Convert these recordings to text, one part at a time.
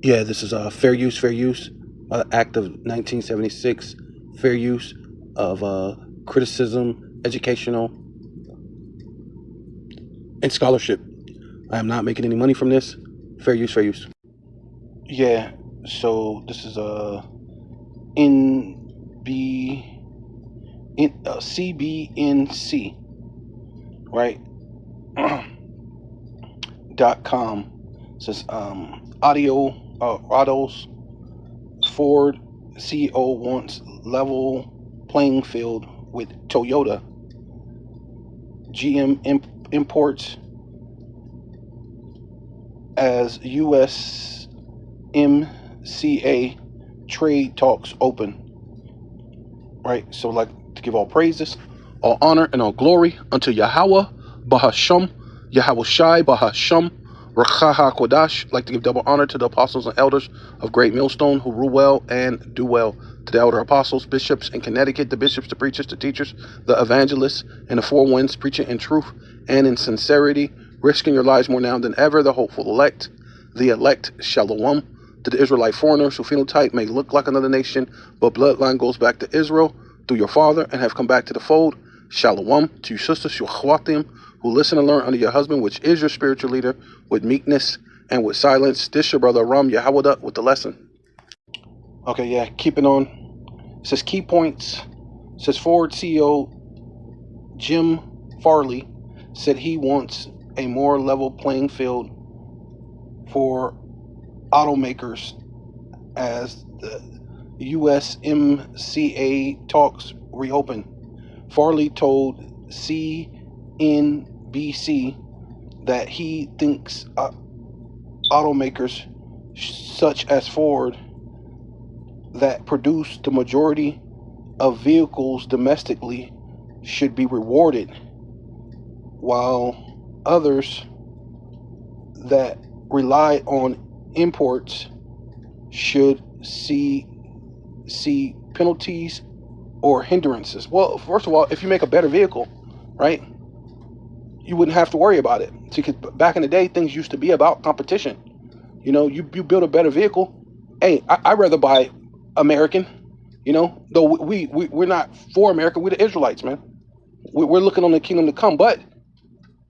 Yeah, this is fair use, Act of 1976, fair use of criticism, educational, and scholarship. I am not making any money from this. Fair use, fair use. Yeah, so this is NB CBNC, right? .com. It says audio autos Ford CEO wants level playing field with Toyota. GM imports as USMCA trade talks open. Right? So, like, to give all praises, all honor, and all glory unto Yahweh, Bahasham, Yahweh Shai, Bahasham, Rachaha Kodash. Like to give double honor to the apostles and elders of Great Millstone who rule well and do well. To the elder apostles, bishops in Connecticut, the bishops, the preachers, the teachers, the evangelists, and the four winds, preaching in truth and in sincerity, risking your lives more now than ever, the hopeful elect, the elect, Shalom. To the Israelite foreigners whose phenotype may look like another nation, but bloodline goes back to Israel through your father and have come back to the fold. Shalom. To your sisters, Shulchwatim, who listen and learn under your husband, which is your spiritual leader, with meekness and with silence. This your brother Ram Yahawada with the lesson. Okay, yeah, keeping on. It says key points. It says Ford CEO Jim Farley said he wants a more level playing field for automakers as the USMCA talks reopen. Farley told CNBC that he thinks automakers such as Ford that produce the majority of vehicles domestically should be rewarded, while others that rely on imports should see penalties or hindrances. Well, first of all, if you make a better vehicle, right, you wouldn't have to worry about it. See, 'cause back in the day, things used to be about competition. You know, you build a better vehicle. Hey, I'd rather buy American. You know, though we're not for America. We're the Israelites, man. We're looking on the kingdom to come. But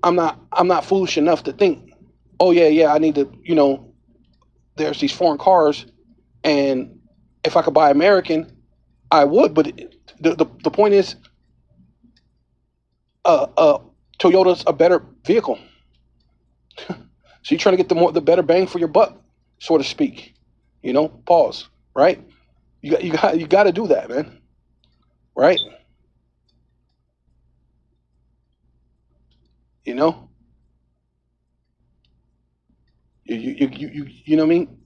I'm not foolish enough to think, oh yeah, I need to, there's these foreign cars, and if I could buy American, I would. But the point is, Toyota's a better vehicle. So you're trying to get the better bang for your buck, so to speak. Pause. Right? You got to do that, man. Right? You know, you know what I mean.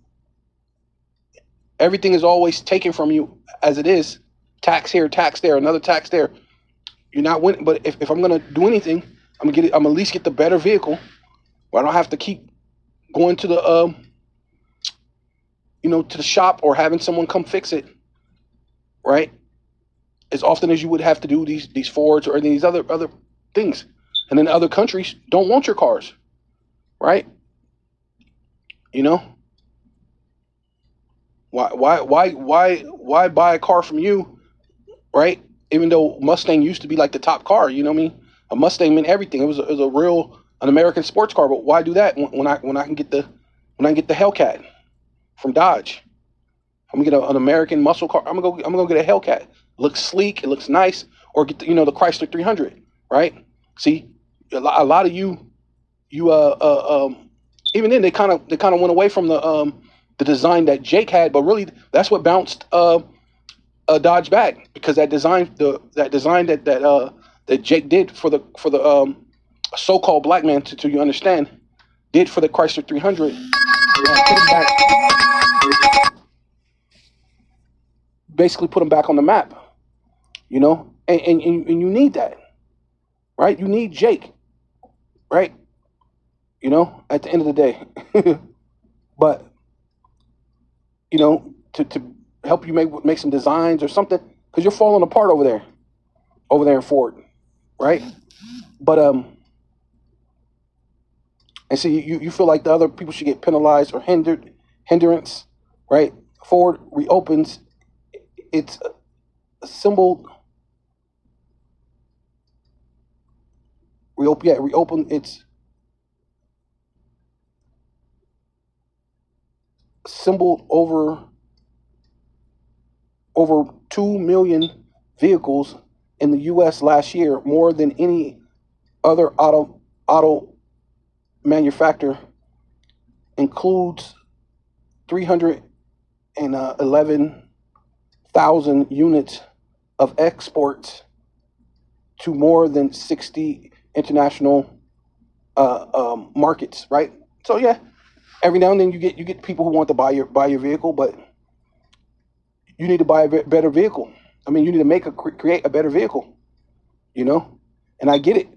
Everything is always taken from you as it is. Tax here, tax there, another tax there. You're not winning. But if I'm gonna do anything, I'm gonna get it. I'm gonna at least get the better vehicle, where I don't have to keep going to the to the shop or having someone come fix it. Right? As often as you would have to do these Fords or these other things, and then other countries don't want your cars. Right? You know, why buy a car from you, right? Even though Mustang used to be like the top car, you know what I mean? A Mustang meant everything. It was a real an American sports car. But why do that when I can get the Hellcat from Dodge? I'm gonna get an American muscle car. I'm gonna go get a Hellcat. It looks sleek. It looks nice. Or get the Chrysler 300. Right? See, a lot of you even then they kind of went away from the design that Jake had, but really that's what bounced Dodge back, because that design that Jake did for the so-called black man, to you understand, did for the Chrysler 300, basically put him back on the map, and you need that, right? You need Jake, right? At the end of the day, but to help you make some designs or something, because you're falling apart over there in Ford, right? But and so you feel like the other people should get penalized or hindered. hindrance, right? Ford reopens its symbol. Reopen its symbol over 2 million vehicles in the U.S. last year, more than any other auto manufacturer. Includes 311,000 units of exports to more than 60 international markets, right? So yeah, every now and then you get people who want to buy your vehicle, but you need to buy a better vehicle. I mean, you need to create a better vehicle, you know. And I get it,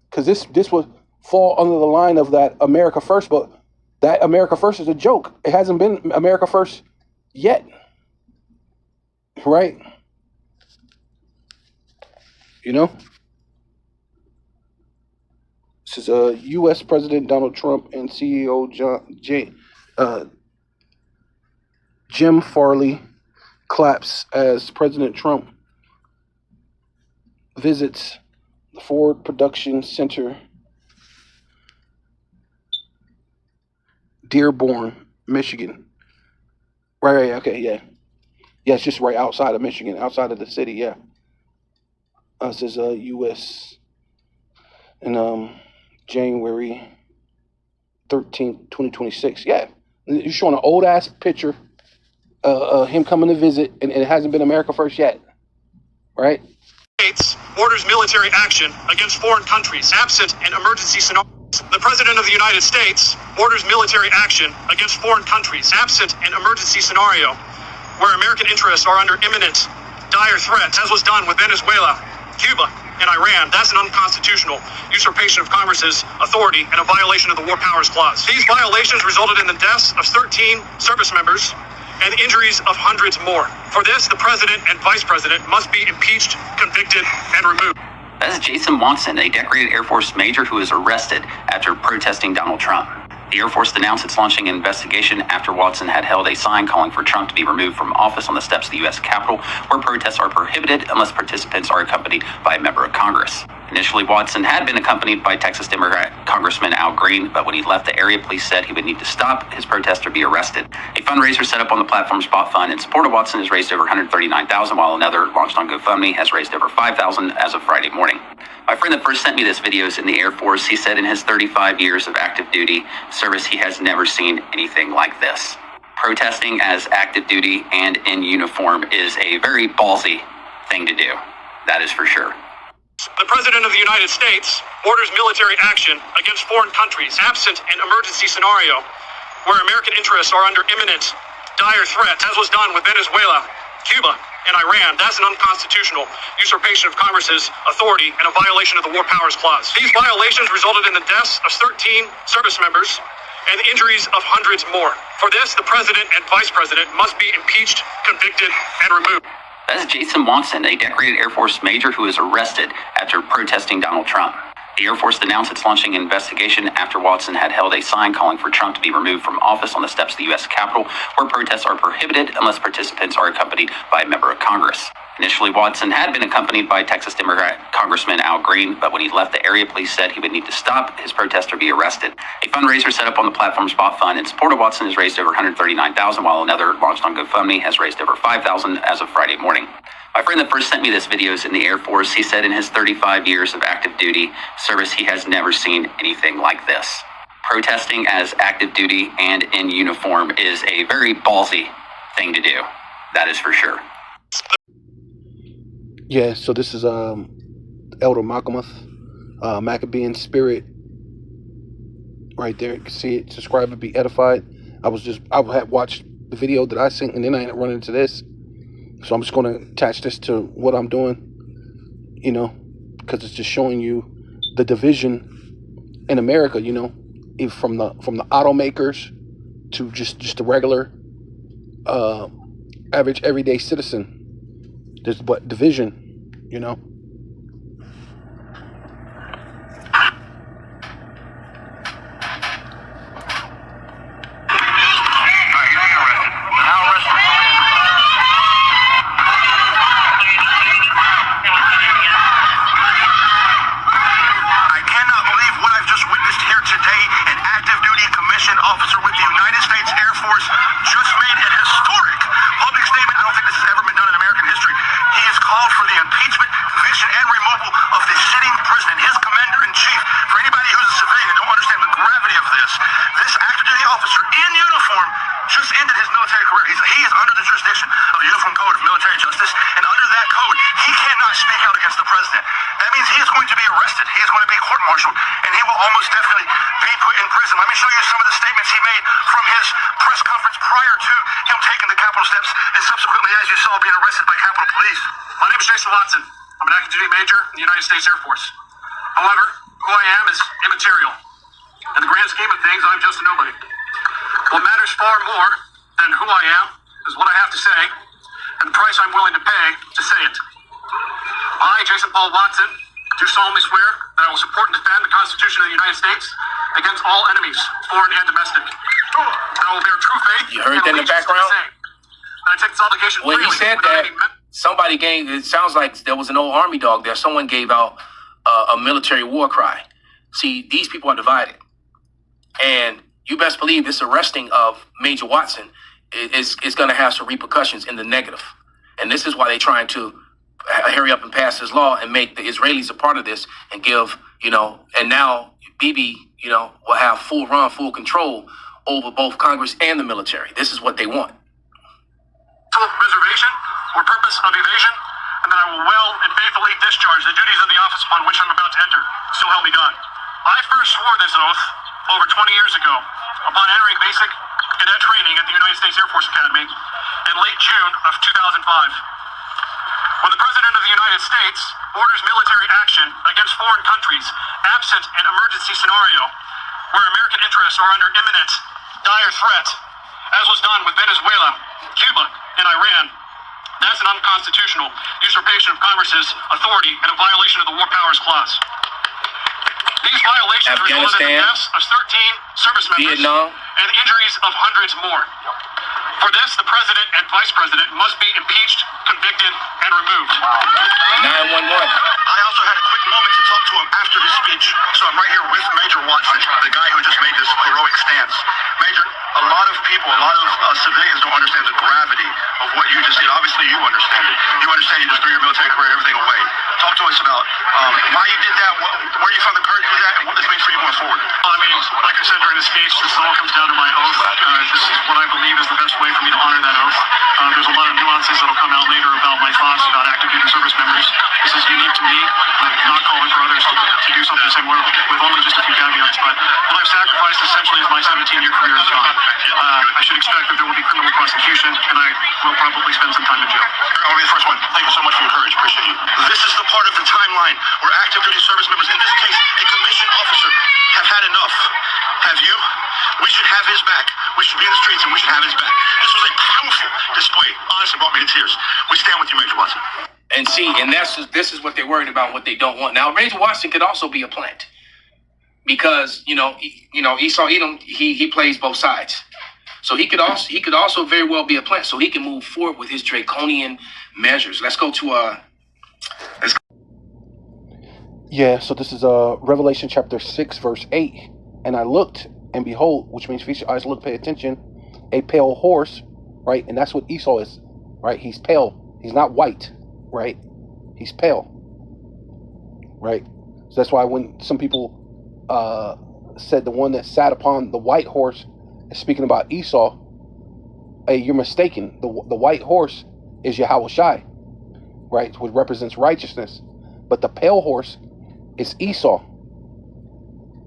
because this would fall under the line of that America First, but that America First is a joke. It hasn't been America First yet, right? You know. This is U.S. President Donald Trump and CEO Jim Farley claps as President Trump visits the Ford Production Center, Dearborn, Michigan. Right, okay, yeah. Yeah, it's just right outside of Michigan, outside of the city, yeah. This is U.S. and January 13th, 2026. Yeah, you're showing an old ass picture, him coming to visit, and it hasn't been America First yet, right? States orders military action against foreign countries absent an emergency scenario. The President of the United States orders military action against foreign countries absent an emergency scenario where American interests are under imminent, dire threat, as was done with Venezuela, Cuba, and Iran. That's an unconstitutional usurpation of Congress's authority and a violation of the War Powers Clause. These violations resulted in the deaths of 13 service members and injuries of hundreds more. For this, the President and Vice President must be impeached, convicted, and removed. That is Jason Watson, a decorated Air Force major who was arrested after protesting Donald Trump. The Air Force announced it's launching an investigation after Watson had held a sign calling for Trump to be removed from office on the steps of the U.S. Capitol, where protests are prohibited unless participants are accompanied by a member of Congress. Initially, Watson had been accompanied by Texas Democrat Congressman Al Green, but when he left the area, police said he would need to stop his protest or be arrested. A fundraiser set up on the platform Spot Fund in support of Watson has raised over $139,000, while another, launched on GoFundMe, has raised over $5,000 as of Friday morning. My friend that first sent me this video is in the Air Force. He said in his 35 years of active duty service, he has never seen anything like this. Protesting as active duty and in uniform is a very ballsy thing to do. That is for sure. The President of the United States orders military action against foreign countries absent an emergency scenario where American interests are under imminent, dire threat, as was done with Venezuela, Cuba, and Iran. That's an unconstitutional usurpation of Congress's authority and a violation of the War Powers Clause. These violations resulted in the deaths of 13 service members and the injuries of hundreds more. For this, the President and Vice President must be impeached, convicted, and removed. That is Jason Watson, a decorated Air Force major who was arrested after protesting Donald Trump. The Air Force announced it's launching an investigation after Watson had held a sign calling for Trump to be removed from office on the steps of the U.S. Capitol, where protests are prohibited unless participants are accompanied by a member of Congress. Initially, Watson had been accompanied by Texas Democrat Congressman Al Green, but when he left the area, police said he would need to stop his protest or be arrested. A fundraiser set up on the platform Spot Fund in support of Watson has raised over $139,000, while another, launched on GoFundMe, has raised over $5,000 as of Friday morning. My friend that first sent me this video is in the Air Force. He said in his 35 years of active duty service, he has never seen anything like this. Protesting as active duty and in uniform is a very ballsy thing to do. That is for sure. Yeah, so this is Elder Maccamuth, Maccabean Spirit, right there. You can see it. Subscribe and be edified. I had watched the video that I sent, and then I ended up running into this. So I'm just going to attach this to what I'm doing, you know, because it's just showing you the division in America, you know, from the automakers to just the regular, average everyday citizen. There's what division, you know. just ended his military career. He is under the jurisdiction of the Uniform Code of Military Justice, and under that code, he cannot speak out against the president. That means he is going to be arrested. He is going to be court-martialed, and he will almost definitely be put in prison. Let me show you some of the statements he made from his press conference prior to him taking the Capitol steps, and subsequently, as you saw, being arrested by Capitol Police. My name is Jason Watson. I'm an active duty major in the United States Air Force. However, who I am is immaterial. In the grand scheme of things, I'm just a nobody. What matters far more than who I am is what I have to say and the price I'm willing to pay to say it. I, Jason Paul Watson, do solemnly swear that I will support and defend the Constitution of the United States against all enemies, foreign and domestic. That I will bear true faith. You heard that in the background? And I take this obligation When he freely said without that, any somebody gave, it sounds like there was an old army dog there. Someone gave out a military war cry. See, these people are divided. And you best believe this arresting of Major Watson is going to have some repercussions in the negative. And this is why they're trying to hurry up and pass this law and make the Israelis a part of this and give, and now Bibi, will have full control over both Congress and the military. This is what they want. Reservation or purpose of evasion, and that I will well and faithfully discharge the duties of the office upon which I'm about to enter. So help me God. I first swore this oath over 20 years ago upon entering basic cadet training at the United States Air Force Academy in late June of 2005. When the President of the United States orders military action against foreign countries absent an emergency scenario where American interests are under imminent, dire threat, as was done with Venezuela, Cuba, and Iran, that's an unconstitutional usurpation of Congress's authority and a violation of the War Powers Clause. These violations resulted in the deaths of 13 service members Vietnam, and injuries of hundreds more. For this, the President and Vice President must be impeached, convicted, and removed. 911. I also had a quick moment to talk to him after his speech. So I'm right here with Major Watson, the guy who just made this heroic stance. Major, a lot of people, a lot of civilians don't understand the gravity of what you just did. Obviously, you understand it. You understand you just threw your military career, everything away. Talk to us about why you did that, where you found the courage to do that, and what this means for you going forward. I mean, like I said during the speech, this all comes down to my oath. This is what I believe is the best way for me to honor that oath. There's a lot of nuances that will come out later about my thoughts about active duty service members. This is unique to me. I'm not calling for others to do something similar with only just a few caveats. But what I've sacrificed essentially is my 17-year career is gone. I should expect that there will be criminal prosecution, and I will probably spend some time in jail. I'll be the first one. Thank you so much for your courage. Appreciate you. This is the part of the timeline where active duty service members, in this case, a commissioned officer, have had enough. Have you? We should have his back. We should be in the streets, and we should have his back. This was a powerful display. Honestly, brought me to tears. We stand with you, Major Watson. And see, and this is what they're worried about, what they don't want. Now, Major Watson could also be a plant because Esau Edom, he plays both sides. So he could also very well be a plant, so he can move forward with his draconian measures. Let's go to Yeah, so this is Revelation chapter 6, verse 8. And I looked, and behold, which means feast your eyes, look, pay attention, a pale horse, right? And that's what Esau is, right? He's pale. He's not white, right? He's pale, right? So that's why when some people said the one that sat upon the white horse is speaking about Esau, hey, you're mistaken. The white horse is Yahweh Shai, right? Which represents righteousness. But the pale horse is Esau.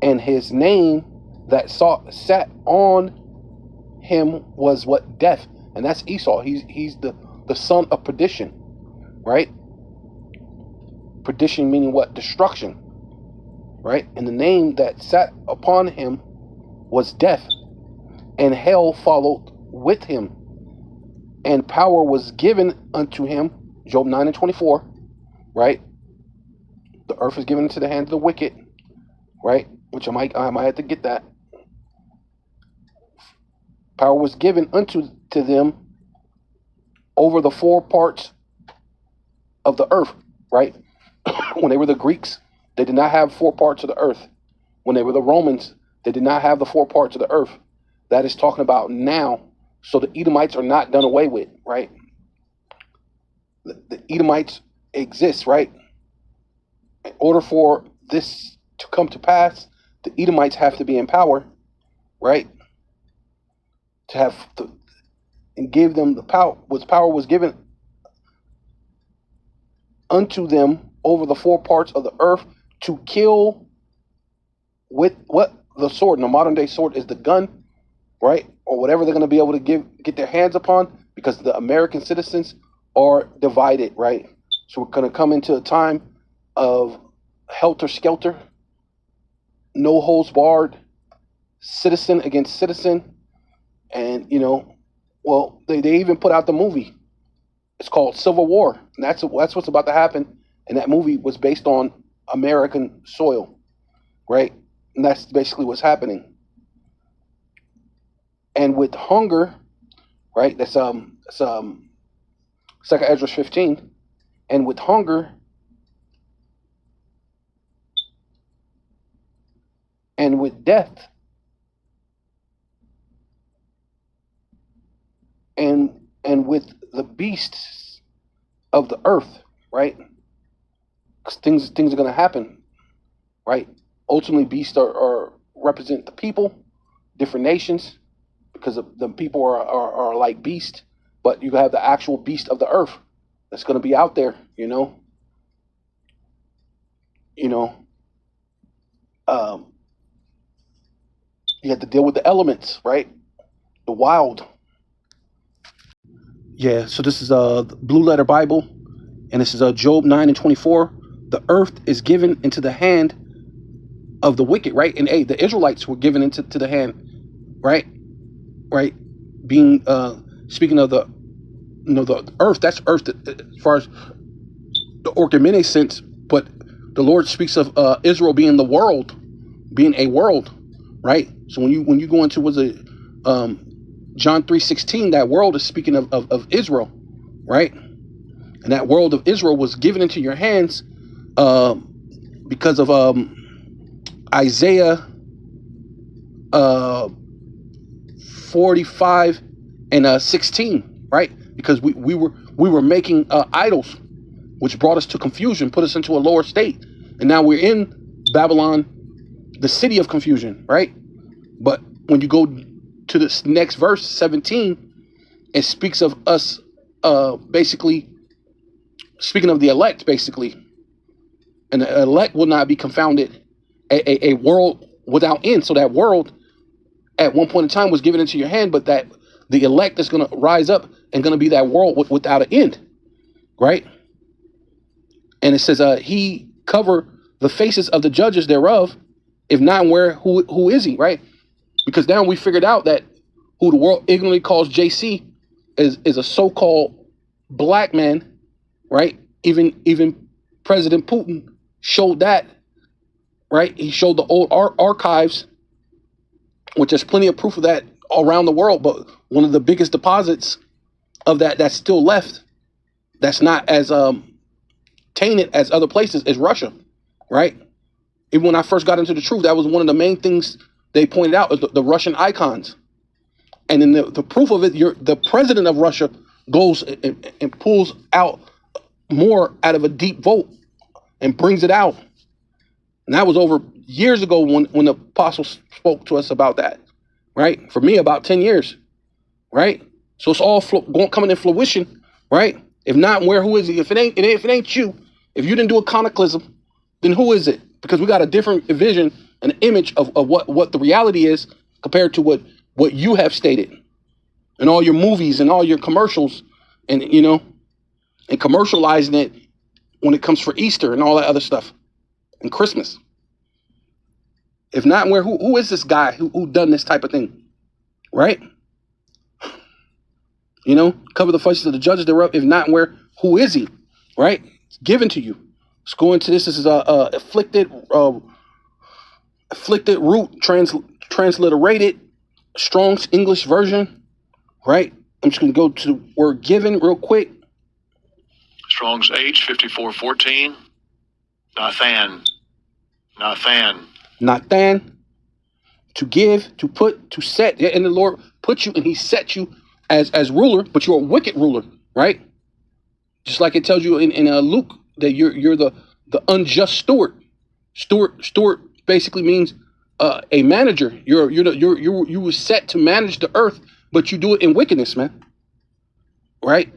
And his name that sat on him was what? Death. And that's Esau. He's the son of perdition, right? Perdition meaning what? Destruction, right? And the name that sat upon him was death. And hell followed with him. And power was given unto him. Job 9:24, right? The earth is given into the hand of the wicked, right? Which I might have to get that. Power was given unto them over the four parts of the earth, right? When they were the Greeks, they did not have four parts of the earth. When they were the Romans, they did not have the four parts of the earth. That is talking about now. So the Edomites are not done away with, right? The Edomites exist, right? In order for this to come to pass, the Edomites have to be in power, right? to have and gave them the power. Which power was given unto them over the four parts of the earth to kill with what the sword. In the modern day sword is the gun, right, or whatever they're going to be able to get their hands upon, because the American citizens are divided, right? So we're going to come into a time of helter skelter, no holds barred, citizen against citizen. And well, they even put out the movie. It's called Civil War, and that's what's about to happen. And that movie was based on American soil, right? And that's basically what's happening. And with hunger, right? That's Second Ezra 15. And with hunger and with death and with the beasts of the earth, right? Because things are going to happen, right? Ultimately, beasts are represent the people, different nations, because the people are like beasts, but you have the actual beast of the earth that's going to be out there, you have to deal with the elements, right? The wild. Yeah, so this is the Blue Letter Bible, and this is Job 9:24. The earth is given into the hand of the wicked, right? And the Israelites were given into the hand, right? Right? Being speaking of the the earth, that's earth as far as the Orchomene sense, but the Lord speaks of Israel being the world, being a world, right? So when you go into John 3:16, that world is speaking of Israel, right? And that world of Israel was given into your hands because of Isaiah 45 and 16, right? Because we were making idols, which brought us to confusion, put us into a lower state, and now we're in Babylon, the city of confusion, right? But when you go to this next verse 17, it speaks of us basically speaking of the elect, basically, and the elect will not be confounded, a world without end. So that world at one point in time was given into your hand, but that the elect is going to rise up and going to be that world without an end, right? And it says he cover the faces of the judges thereof, if not where who is he, right? Because now we figured out that who the world ignorantly calls JC is a so-called black man, right? Even President Putin showed that, right? He showed the old archives, which there's plenty of proof of that all around the world. But one of the biggest deposits of that's still left, that's not as tainted as other places, is Russia, right? Even when I first got into the truth, that was one of the main things they pointed out, is the Russian icons. And then the proof of it, the president of Russia goes and pulls out more out of a deep vault and brings it out. And that was over years ago when the apostles spoke to us about that, right? For me, about 10 years, right? So it's all coming in fruition, right? If not, who is he? If it ain't you, if you didn't do iconoclasm, then who is it? Because we got a different vision, an image of what the reality is compared to what you have stated in all your movies and all your commercials, and and commercializing it when it comes for Easter and all that other stuff and Christmas. If not, who is this guy who done this type of thing, right? Cover the faces of the judges thereof. If not, who is he, right? It's given to you. Let's go into this. This is afflicted root transliterated Strong's English version, right? I'm just going to go to the word given real quick. Strong's H5414. Nathan. To give, to put, to set. And the Lord put you and he set you as ruler, but you're a wicked ruler, right? Just like it tells you in Luke that you're the unjust steward. Steward basically means a manager. You were set to manage the earth, but you do it in wickedness, man. Right?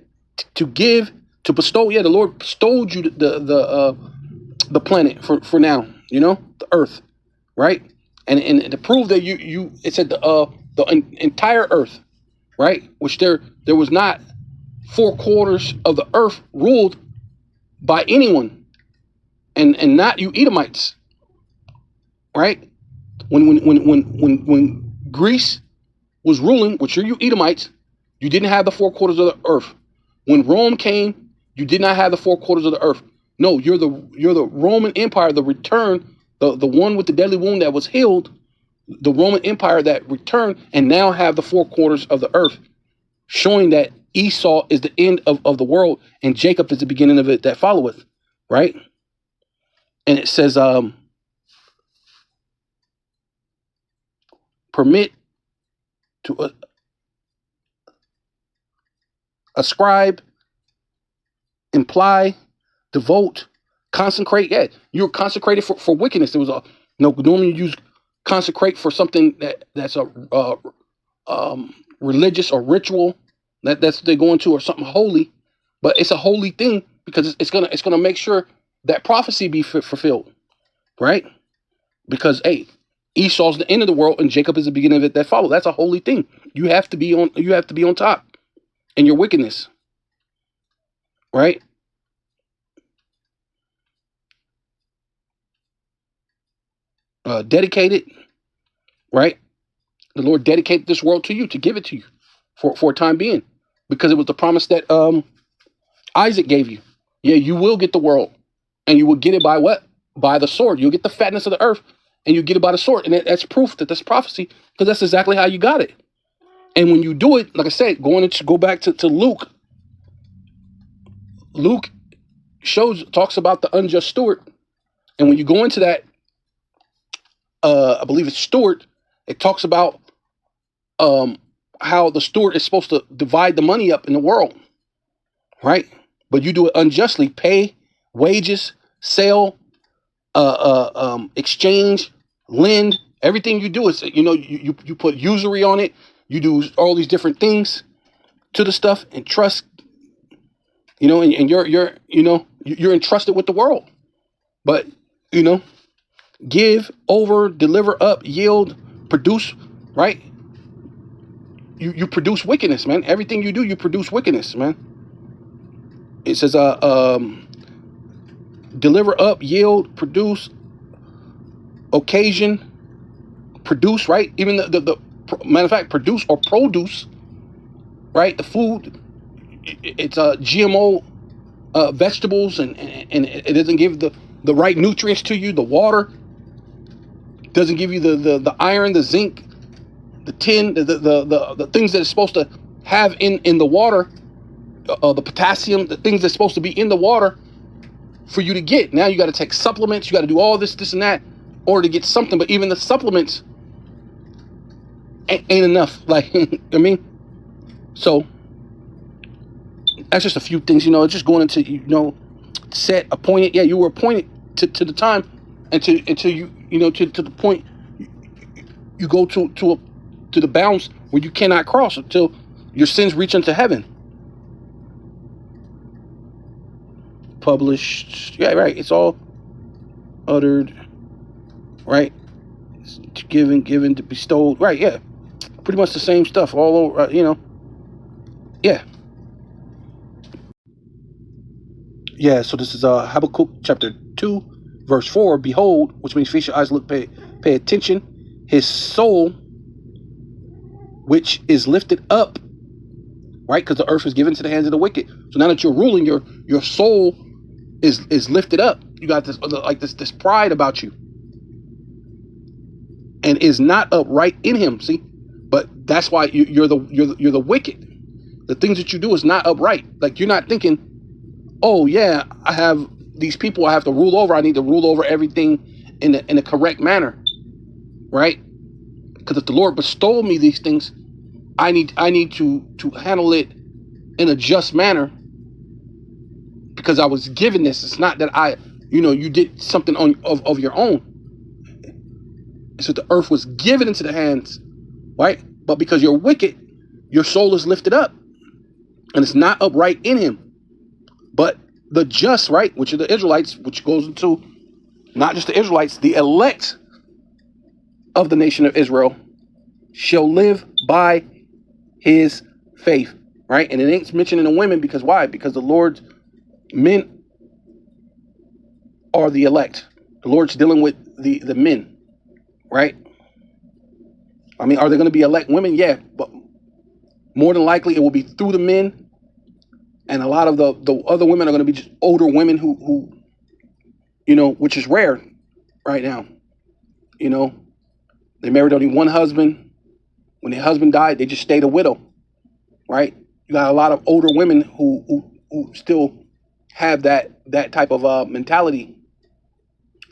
To give, to bestow. Yeah, the Lord bestowed you the planet for now. You know, the earth, right? And to prove that it said the entire earth, right? Which there was not 4/4 of the earth ruled by anyone, and not you Edomites, right? When Greece was ruling, which are you Edomites, you didn't have the 4/4 of the earth. When Rome came, you did not have the 4/4 of the earth. No, you're the Roman Empire, the return, the one with the deadly wound that was healed, the Roman Empire that returned and now have the 4/4 of the earth, showing that Esau is the end of the world and Jacob is the beginning of it that followeth, right? And it says, permit to ascribe, imply, devote, consecrate. Yeah, you're consecrated for wickedness. There was normally you use consecrate for something that's a religious or ritual that's what they go into, or something holy, but it's a holy thing because it's gonna make sure that prophecy be fulfilled, right? Because Esau's the end of the world and Jacob is the beginning of it that follow. That's a holy thing. You have to be on top in your wickedness, right? Dedicated, right? The Lord dedicated this world to you, to give it to you for a time being, because it was the promise that Isaac gave you. Yeah, you will get the world, and you will get it by what? By the sword. You'll get the fatness of the earth, and you get it by the sword. And that's proof that that's prophecy, because that's exactly how you got it. And when you do it, like I said, go back to Luke. Luke talks about the unjust steward, and when you go into that, I believe it's steward, it talks about how the steward is supposed to divide the money up in the world, right? But you do it unjustly. Pay, wages, sell, exchange, lend. Everything you do is, you put usury on it. You do all these different things to the stuff and trust, and you're entrusted with the world. But, give, over, deliver up, yield, produce, right? You produce wickedness, man. Everything you do, you produce wickedness, man. It says, deliver up, yield, produce, occasion, produce, right? Even the matter of fact, produce or produce, right? The food, it's GMO vegetables, and it doesn't give the right nutrients to you. The water doesn't give you the iron, the zinc, the tin, the things that it's supposed to have in the water, the potassium, the things that's supposed to be in the water for you to get. Now you got to take supplements. You got to do all this and that in order to get something. But even the supplements ain't enough. Like, I mean, so that's just a few things, just going into, set, appointed. Yeah, you were appointed to the time until you, to the point you go to the bounds where you cannot cross until your sins reach unto heaven. Published. Yeah, right. It's all uttered, right? Given, to bestowed. Right, yeah. Pretty much the same stuff all over, Yeah. Yeah, so this is Habakkuk chapter 2, verse 4. Behold, which means feast your eyes, look, pay attention. His soul, which is lifted up, right? Because the earth is given to the hands of the wicked. So now that you're ruling, your soul is lifted up. You got this pride about you, and is not upright in him. See, but that's why you're the wicked. The things that you do is not upright. Like, you're not thinking, oh yeah, I have these people I have to rule over. I need to rule over everything in a correct manner, right? Because if the Lord bestowed me these things, I need to handle it in a just manner, because I was given this. It's not that you did something of your own. So the earth was given into the hands, right? But because you're wicked, your soul is lifted up, and it's not upright in him. But the just, right, which are the Israelites, which goes into not just the Israelites, the elect of the nation of Israel, shall live by his faith, right? And it ain't mentioning the women, because why? Because the Lord's men are the elect. The Lord's dealing with the men, right? I mean, are there going to be elect women? Yeah, but more than likely it will be through the men, and a lot of the other women are going to be just older women who which is rare right now. They married only one husband. When their husband died, they just stayed a widow, right? You got a lot of older women who still have that type of mentality.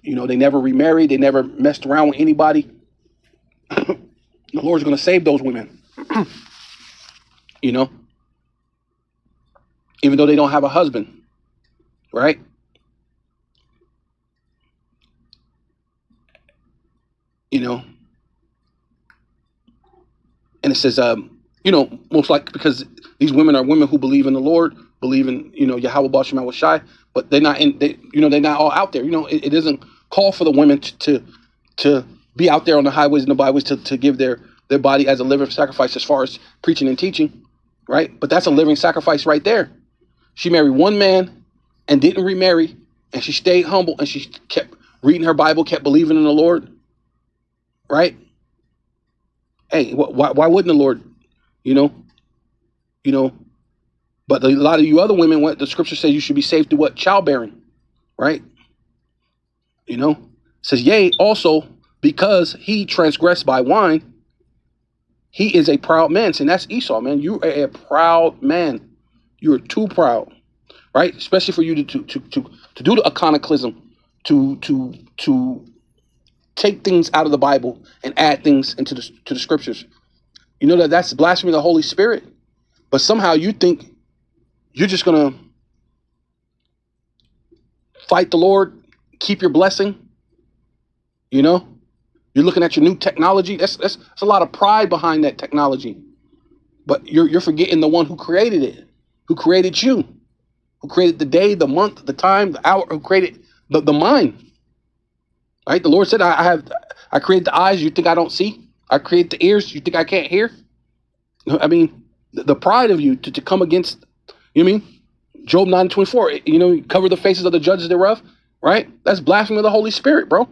They never remarried. They never messed around with anybody. The Lord's going to save those women, even though they don't have a husband, right? And it says, most likely because these women are women who believe in the Lord, believe in, Yahweh Bashem Shai, but they're not they're not all out there. It doesn't call for the women to be out there on the highways and the byways to give their body as a living sacrifice as far as preaching and teaching, right? But that's a living sacrifice right there. She married one man and didn't remarry, and she stayed humble, and she kept reading her Bible, kept believing in the Lord, right? Hey, why wouldn't the Lord, but a lot of you other women, what the scripture says, you should be saved through what? Childbearing, right? It says, yea, also, because he transgressed by wine, he is a proud man. And that's Esau, man. You are a proud man. You are too proud, right? Especially for you to do the iconoclasm, to take things out of the Bible and add things into the scriptures. That's blasphemy of the Holy Spirit. But somehow you think you're just gonna fight the Lord, keep your blessing. You're looking at your new technology. That's a lot of pride behind that technology. But you're forgetting the one who created it, who created you, who created the day, the month, the time, the hour, who created the mind. Right? The Lord said, I created the eyes, you think I don't see? I created the ears, you think I can't hear? I mean, the pride of you to come against, Job 9:24, cover the faces of the judges thereof, right? That's blasphemy of the Holy Spirit, bro.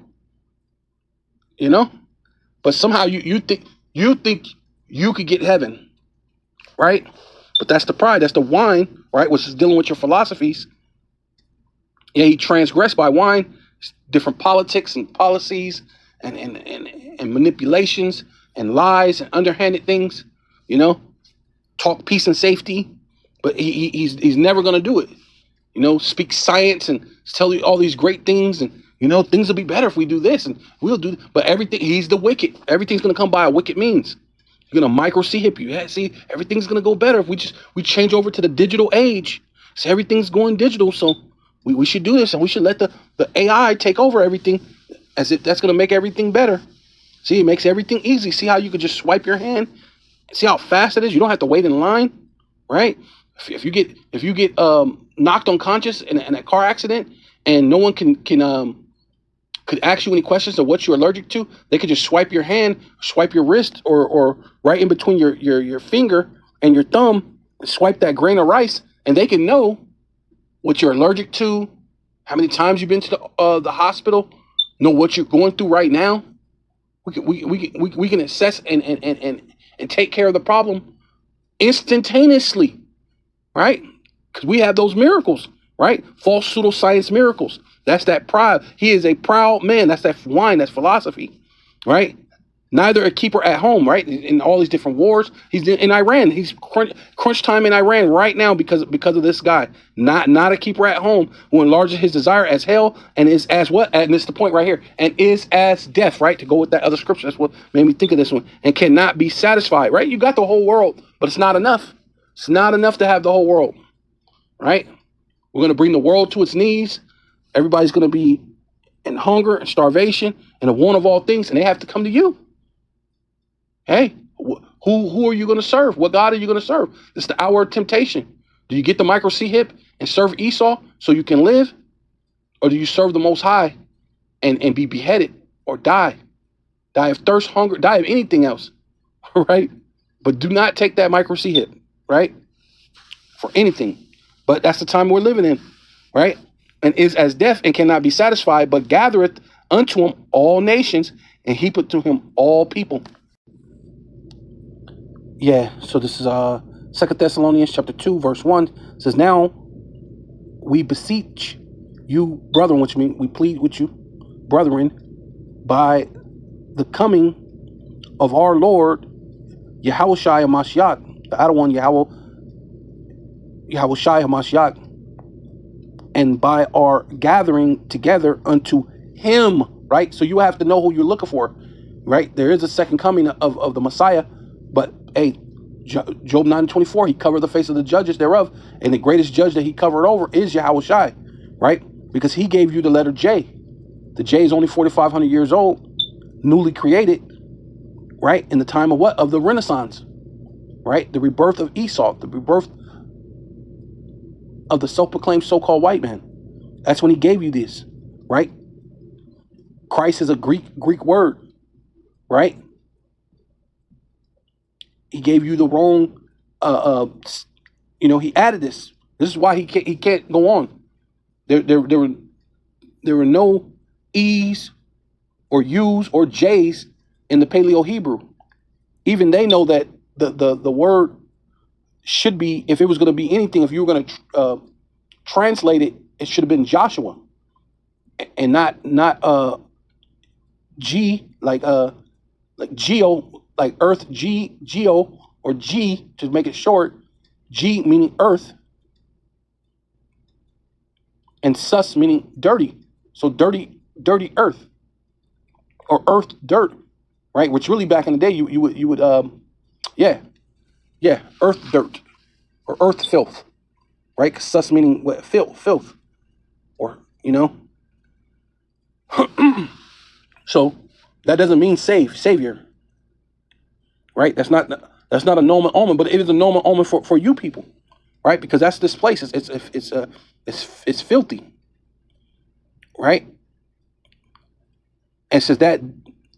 But somehow you think you could get heaven, right? But that's the pride, that's the wine, right? Which is dealing with your philosophies. Yeah, he transgressed by wine, different politics and policies and manipulations and lies and underhanded things, talk peace and safety, but he's never going to do it. Speak science and tell you all these great things, and things will be better if we do this and we'll do, but everything, he's the wicked. Everything's going to come by a wicked means. You're going to micro-hip you. Yeah, see, everything's going to go better if we change over to the digital age. So everything's going digital, so we should do this, and we should let the AI take over everything, as if that's going to make everything better. See, it makes everything easy. See how you could just swipe your hand? See how fast it is? You don't have to wait in line, right? If you get knocked unconscious in a car accident, and no one could ask you any questions of what you're allergic to, they could just swipe your hand, swipe your wrist, or right in between your finger and your thumb, swipe that grain of rice, and they can know what you're allergic to, how many times you've been to the hospital, know what you're going through right now. We can assess and take care of the problem instantaneously, right? Because we have those miracles, right? False pseudoscience miracles. That's that pride. He is a proud man. That's that wine. That's philosophy, right? Neither a keeper at home, right? In all these different wars, he's in Iran. He's crunch time in Iran right now because of this guy. Not a keeper at home who enlarges his desire as hell and is as what? And this is the point right here. And is as death, right? To go with that other scripture. That's what made me think of this one. And cannot be satisfied, right? You got the whole world, but it's not enough. It's not enough to have the whole world, right? We're going to bring the world to its knees. Everybody's going to be in hunger and starvation and a want of all things, and they have to come to you. Hey, Who are you going to serve? What God are you going to serve? It's the hour of temptation. Do you get the micro C hip and serve Esau so you can live? Or do you serve the Most High and be beheaded or die? Die of thirst, hunger, die of anything else, right? But do not take that micro C hip, right? For anything. But that's the time we're living in, right? And is as deaf and cannot be satisfied, but gathereth unto him all nations and heapeth to him all people. Yeah, so this is 2 Thessalonians chapter 2, verse 1. It says, now we beseech you, brethren, which means we plead with you, brethren, by the coming of our Lord Yahushua HaMashiach, the other one, Yahushua HaMashiach, and by our gathering together unto him, right? So you have to know who you're looking for, right? There is a second coming of the Messiah, but hey, Job 9:24, he covered the face of the judges thereof, and the greatest judge that he covered over is Yahushua, right? Because he gave you the letter J. The J is only 4,500 years old, newly created, right? In the time of what? Of the Renaissance, right? The rebirth of Esau, the rebirth of the self-proclaimed so-called white man. That's when he gave you this, right? Christ is a Greek word, right? He gave you the wrong, he added this. This is why he can't go on. There were no E's or U's or J's in the Paleo Hebrew. Even they know that the word should be, if it was going to be anything, if you were going to translate it, it should have been Joshua, and not G like geo, like earth, geo, or G to make it short. G meaning earth, and sus meaning dirty. So dirty earth, or earth dirt, right? Which really back in the day you would earth dirt or earth filth, right? 'Cause sus meaning what? Filth, or So that doesn't mean savior, right? That's not a nomen omen, but it is a nomen omen for you people, right? Because that's this place. It's filthy, right? And says that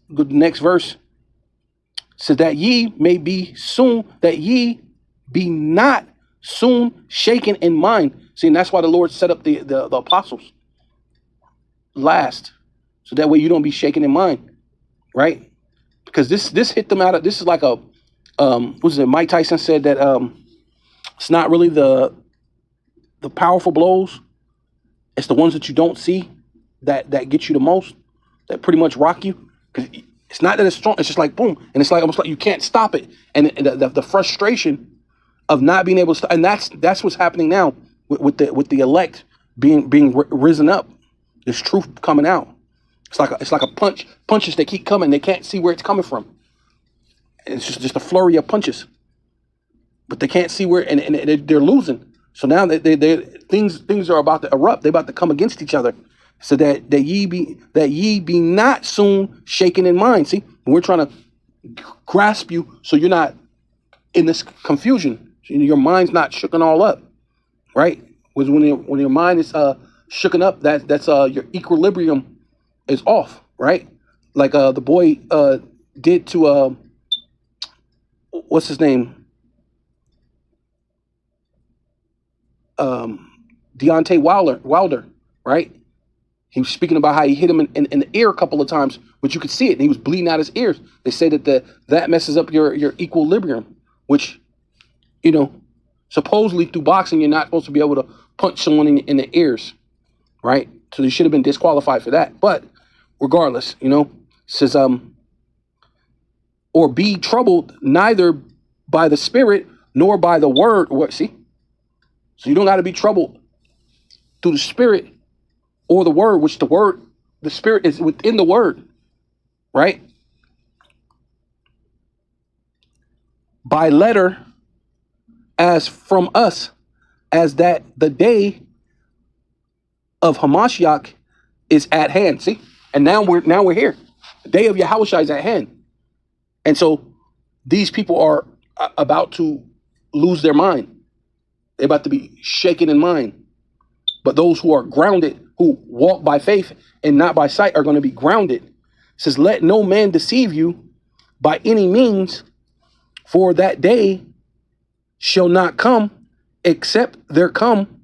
the next verse says that ye be not soon shaken in mind. See, and that's why the Lord set up the apostles last, so that way you don't be shaken in mind, right? Because this hit them out of, this is like a Mike Tyson said that it's not really the powerful blows, it's the ones that you don't see that get you the most, that pretty much rock you. Because it's not that it's strong, it's just like boom, and it's like almost like you can't stop it, and the frustration of not being able to stop, and that's what's happening now with the elect being risen up. There's truth coming out. It's like a punches that keep coming. They can't see where it's coming from. And it's just a flurry of punches, but they can't see where, and they're losing. So now things are about to erupt. They're about to come against each other, so that ye be not soon shaken in mind. See, we're trying to grasp you so you're not in this confusion. Your mind's not shooken all up, right? When your mind is shooken up, that's your equilibrium is off, right? Like the boy did to what's his name? Deontay Wilder, right? He was speaking about how he hit him in the ear a couple of times, but you could see it, and he was bleeding out his ears. They say that messes up your equilibrium, which, supposedly through boxing, you're not supposed to be able to punch someone in the ears, right? So you should have been disqualified for that. But regardless, it says, or be troubled neither by the spirit nor by the word. What? See? So you don't got to be troubled through the spirit or the word, which the spirit is within the word, right? By letter, as from us, as that the day of Hamashiach is at hand. See, and now we're here. The day of Yahushua is at hand, and so These people are about to lose their mind. They're about to be shaken in mind. But those who are grounded, who walk by faith and not by sight, are going to be grounded. It says, let no man deceive you by any means, for that day shall not come except there come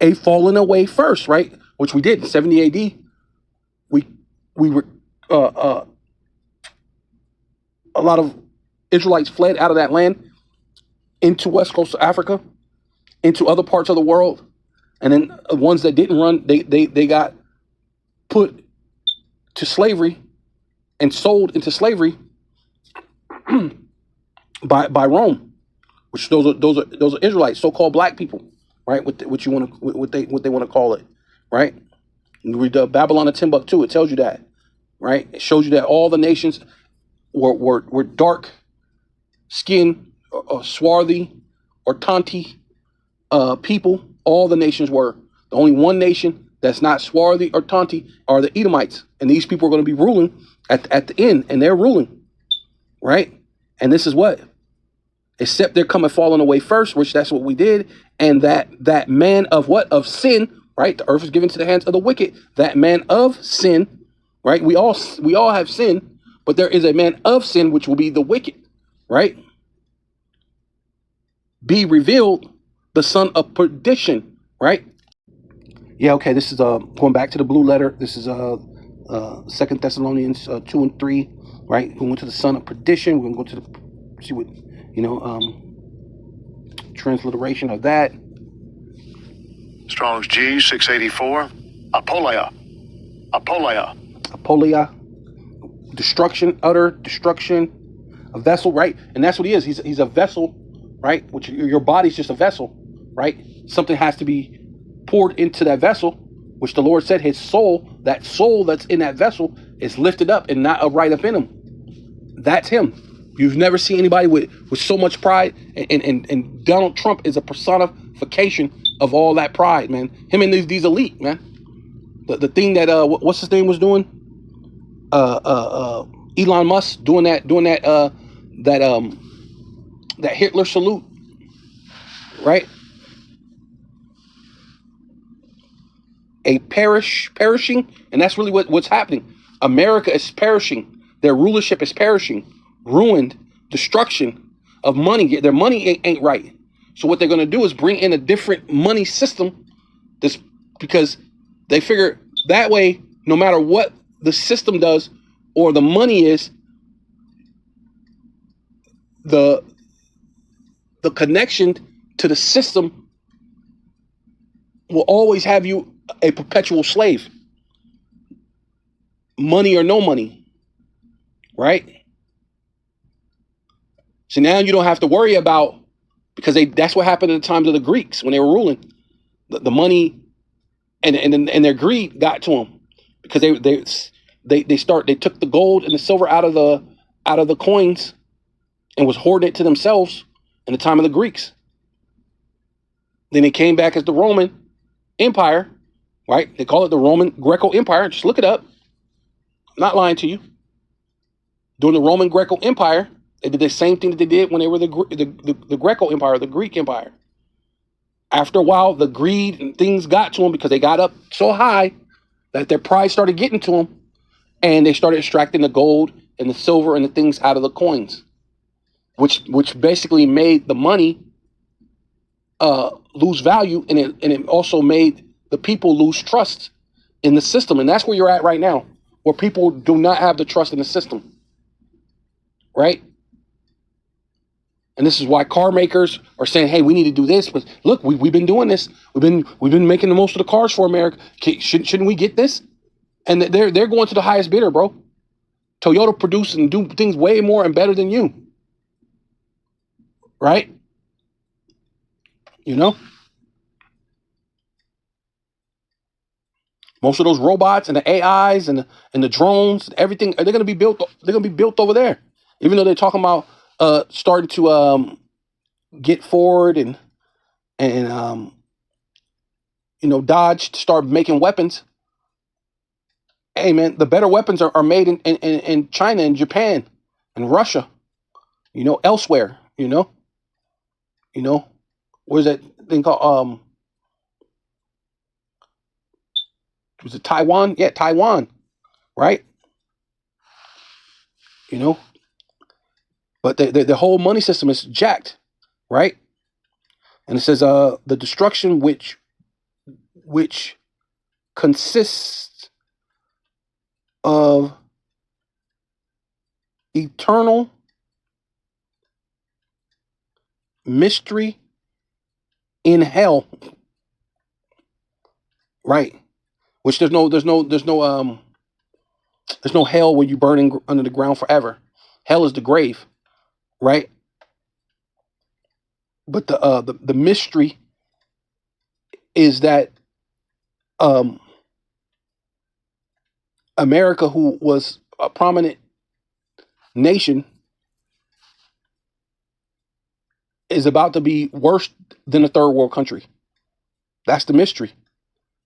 a falling away first, right? Which we did in 70 AD. We were a lot of Israelites fled out of that land into West Coast of Africa, into other parts of the world, and then the ones that didn't run, they got put to slavery and sold into slavery by Rome, which those are Israelites, so-called black people, right? What they want to call it, right? You read the Babylon of Timbuktu, it tells you that, right? It shows you that all the nations were dark skin, or swarthy, or tanti people. All the nations were. The only one nation that's not swarthy or tanti are the Edomites, and these people are going to be ruling at the end, and they're ruling, right? And this is what, except they're coming falling away first, which that's what we did, and that man of what? Of sin, right? The earth is given to the hands of the wicked. That man of sin, right? We all have sin, but there is a man of sin, which will be the wicked, right? Be revealed, the son of perdition, right? Yeah, okay, this is going back to the blue letter. This is 2 Thessalonians 2 and 3, right? We went to the son of perdition. We're going to go to the, see what, transliteration of that. Strong's G 684. Apolia. Destruction, utter destruction, a vessel, right? And that's what he is. He's a vessel, right? Which your body's just a vessel, right? Something has to be poured into that vessel, which the Lord said his soul, that soul that's in that vessel, is lifted up and not right up in him. That's him. You've never seen anybody with so much pride, and Donald Trump is a personification of all that pride, man. Him and these elite, man. The thing that what's his name was doing, Elon Musk doing that Hitler salute, right? A perishing, and that's really what's happening. America is perishing. Their rulership is perishing. Ruined, destruction of money. Their money ain't right. So what they're going to do is bring in a different money system, because they figure that way, no matter what the system does or the money is, the connection to the system will always have you a perpetual slave. Money or no money, right? So now you don't have to worry about, because that's what happened in the times of the Greeks when they were ruling. The money and their greed got to them, because they took the gold and the silver out of the coins and was hoarding it to themselves in the time of the Greeks. Then they came back as the Roman Empire, right? They call it the Roman Greco Empire. Just look it up. I'm not lying to you. During the Roman Greco Empire, they did the same thing that they did when they were the Greco Empire, the Greek Empire. After a while, the greed and things got to them because they got up so high that their pride started getting to them, and they started extracting the gold and the silver and the things out of the coins, which basically made the money lose value, and it also made the people lose trust in the system. And that's where you're at right now, where people do not have the trust in the system, right? And this is why car makers are saying, "Hey, we need to do this." But look, we've been doing this. We've been making the most of the cars for America. Shouldn't we get this? And they're going to the highest bidder, bro. Toyota produce and do things way more and better than you, right? Most of those robots and the AIs and the drones, everything, they're gonna be built. They're gonna be built over there, even though they're talking about starting to get Ford and Dodge to start making weapons. Hey man, the better weapons are made in China and Japan and Russia, elsewhere, where's that thing called, was it Taiwan? Yeah, Taiwan, right? But the whole money system is jacked, right? And it says the destruction which consists of eternal mystery in hell, right? Which there's no hell where you burn under the ground forever. Hell is the grave, right? But the mystery is that America, who was a prominent nation, is about to be worse than a third world country. That's the mystery,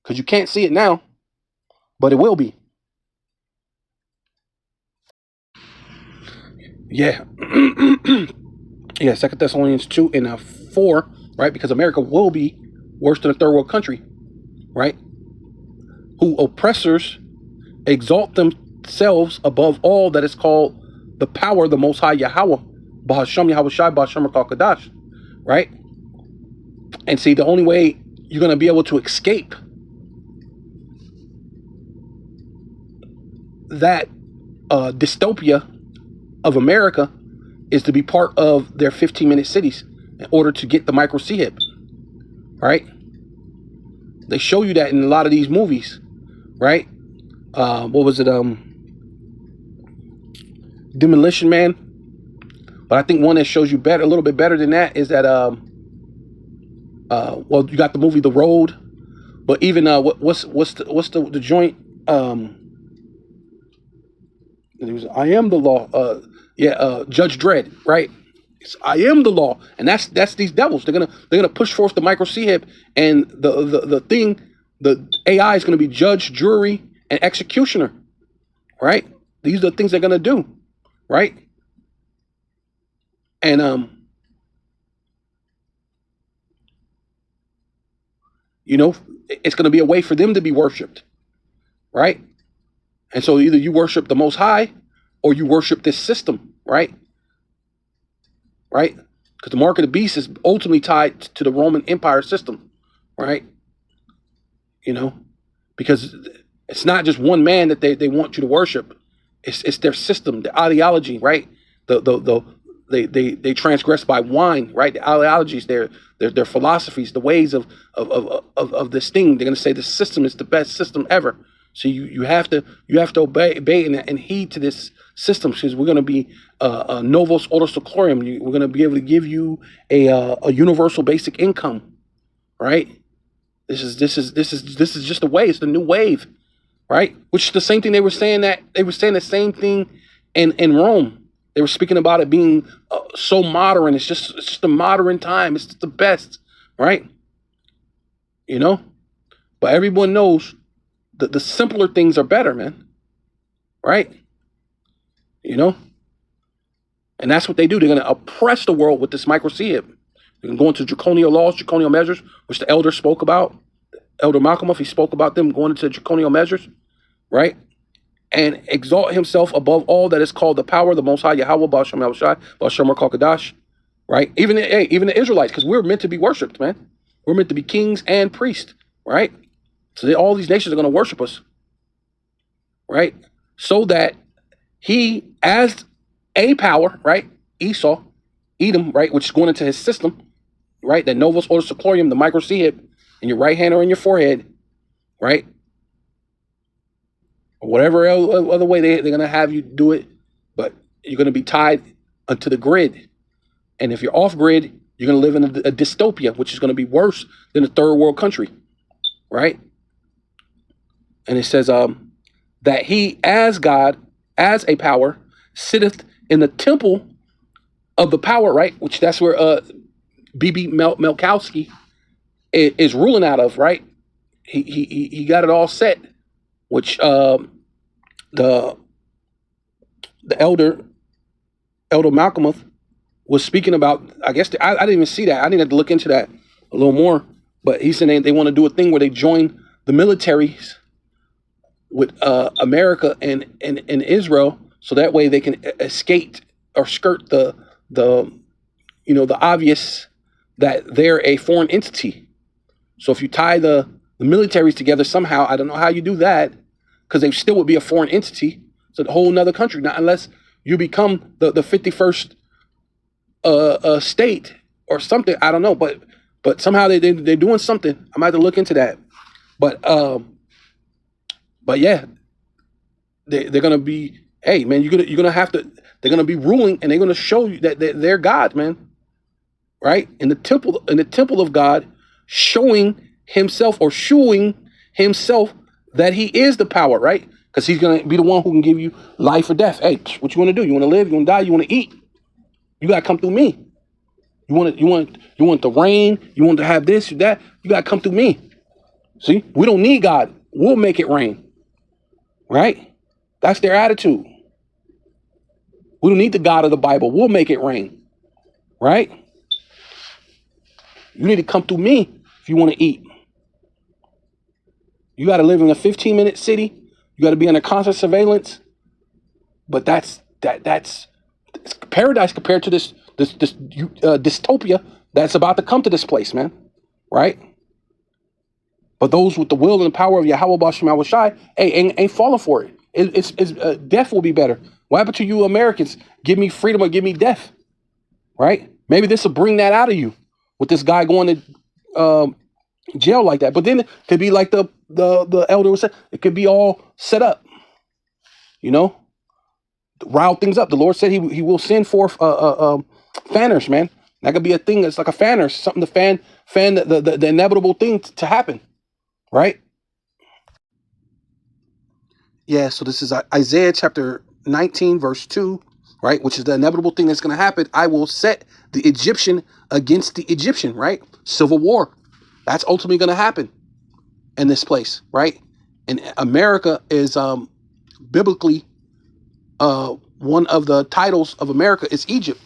because you can't see it now, but it will be. Yeah. Yeah, 2 Thessalonians 2 and 4, right? Because America will be worse than a third world country, right? Who oppressors exalt themselves above all that is called the power of the Most High Yahweh, Bahasham Yahweh Shai, Bahasham Kadash, right? And see, the only way you're going to be able to escape that dystopia of America is to be part of their 15-minute cities in order to get the micro CHIP, right? They show you that in a lot of these movies, right? What was it? Demolition Man. But I think one that shows you better, a little bit better than that, is that well, you got the movie The Road, but even what's the joint? It was I Am the Law. Judge Dredd, right? It's, I am the law, and that's these devils. They're gonna push forth the micro CHIP, and the AI is gonna be judge, jury, and executioner, right? These are the things they're gonna do, right? And it's gonna be a way for them to be worshipped, right? And so either you worship the Most High, or you worship this system, right? Right? Because the mark of the beast is ultimately tied to the Roman Empire system, right? Because it's not just one man that they want you to worship. It's their system, the ideology, right? They transgress by wine, right? The ideologies, their philosophies, the ways of this thing. They're gonna say the system is the best system ever. So you have to obey and heed to this system, because we're going to be novos ordo seclorum. We're going to be able to give you a universal basic income, right? This is just the way. It's the new wave, right? Which is the same thing they were saying the same thing in Rome. They were speaking about it being so modern. It's just a modern time. It's just the best, right? But everyone knows the simpler things are better, man. Right? And that's what they do. They're going to oppress the world with this micro CHIP. They're going to go into draconian laws, draconian measures, which the elder spoke about. Elder Malcolm, he spoke about them going into draconian measures, right? And exalt himself above all that is called the power of the Most High Yahweh, Ba'ashem Yahushai, Ba'ashem Kadash, right? Even the Israelites, because we're meant to be worshipped, man. We're meant to be kings and priests, right? So all these nations are going to worship us, right? So that he, as a power, right? Esau, Edom, right? Which is going into his system, right? That Novus Ordo Seclorum, the micro CHIP, in your right hand or in your forehead, right? Or whatever other way they're going to have you do it, but you're going to be tied onto the grid. And if you're off grid, you're going to live in a dystopia, which is going to be worse than a third world country, right? And it says that he, as God, as a power, sitteth in the temple of the power, right? Which that's where B.B. Melkowski is ruling out of, right? He got it all set, which the elder Malcolm was speaking about, I guess, I didn't even see that. I needed to look into that a little more. But he said they want to do a thing where they join the militaries with America and Israel, so that way they can escape or skirt the obvious that they're a foreign entity. So if you tie the militaries together somehow, I don't know how you do that, because they still would be a foreign entity. It's a whole nother country, not unless you become the 51st state or something. I don't know, but somehow they're doing something. I might have to look into that. But yeah, they're gonna be. Hey man, you're gonna have to. They're gonna be ruling, and they're gonna show you that they're God, man. Right, in the temple of God, showing himself that he is the power, right? Because he's gonna be the one who can give you life or death. Hey, what you want to do? You want to live? You want to die? You want to eat? You gotta come through me. You want the rain? You want to have this or that? You gotta come through me. See, we don't need God. We'll make it rain. Right? That's their attitude. We don't need the God of the Bible. We'll make it rain. Right? You need to come through me if you want to eat. You got to live in a 15-minute city. You got to be under constant surveillance. But that's paradise compared to this dystopia that's about to come to this place, man. Right? But those with the will and the power of Yahweh Bashem Awashai, hey, ain't falling for it. It's death will be better. What happened to you Americans? Give me freedom or give me death. Right? Maybe this will bring that out of you with this guy going to jail like that. But then it could be like the elder was saying, it could be all set up. You know? Rile things up. The Lord said he will send forth fanners, man. That could be a thing that's like a fanner, something to fan the inevitable thing to happen. Right? Yeah, so this is Isaiah chapter 19, verse 2, right? Which is the inevitable thing that's going to happen. I will set the Egyptian against the Egyptian, right? Civil war. That's ultimately going to happen in this place, right? And America is biblically one of the titles of America is Egypt,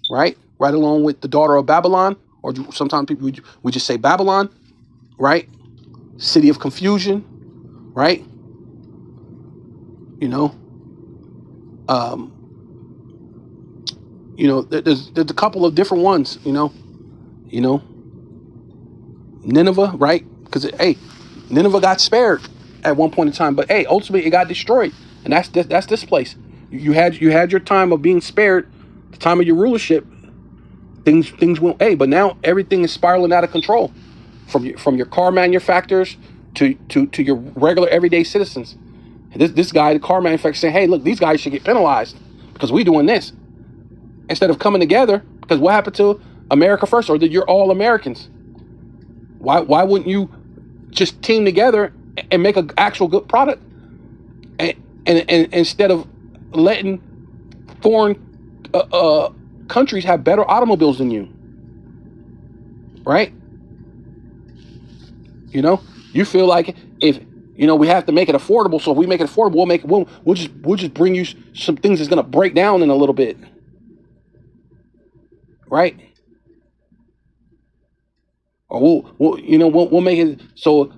right? Right along with the daughter of Babylon, or sometimes people we just say Babylon, right? City of confusion, right? You know, there's a couple of different ones, you know, Nineveh, right? Because Nineveh got spared at one point in time, but hey, ultimately it got destroyed, and that's this place. You had your time of being spared, the time of your rulership. Things went, but now everything is spiraling out of control, from your car manufacturers to your regular everyday citizens. This guy, the car manufacturer, saying, hey, look, these guys should get penalized because we doing this. Instead of coming together, because what happened to America first, or that you're all Americans? Why wouldn't you just team together and make an actual good product? And instead of letting foreign countries have better automobiles than you. Right? You know, you feel like if we have to make it affordable. So if we make it affordable, we'll just bring you some things that's gonna break down in a little bit, right? Or we'll make it so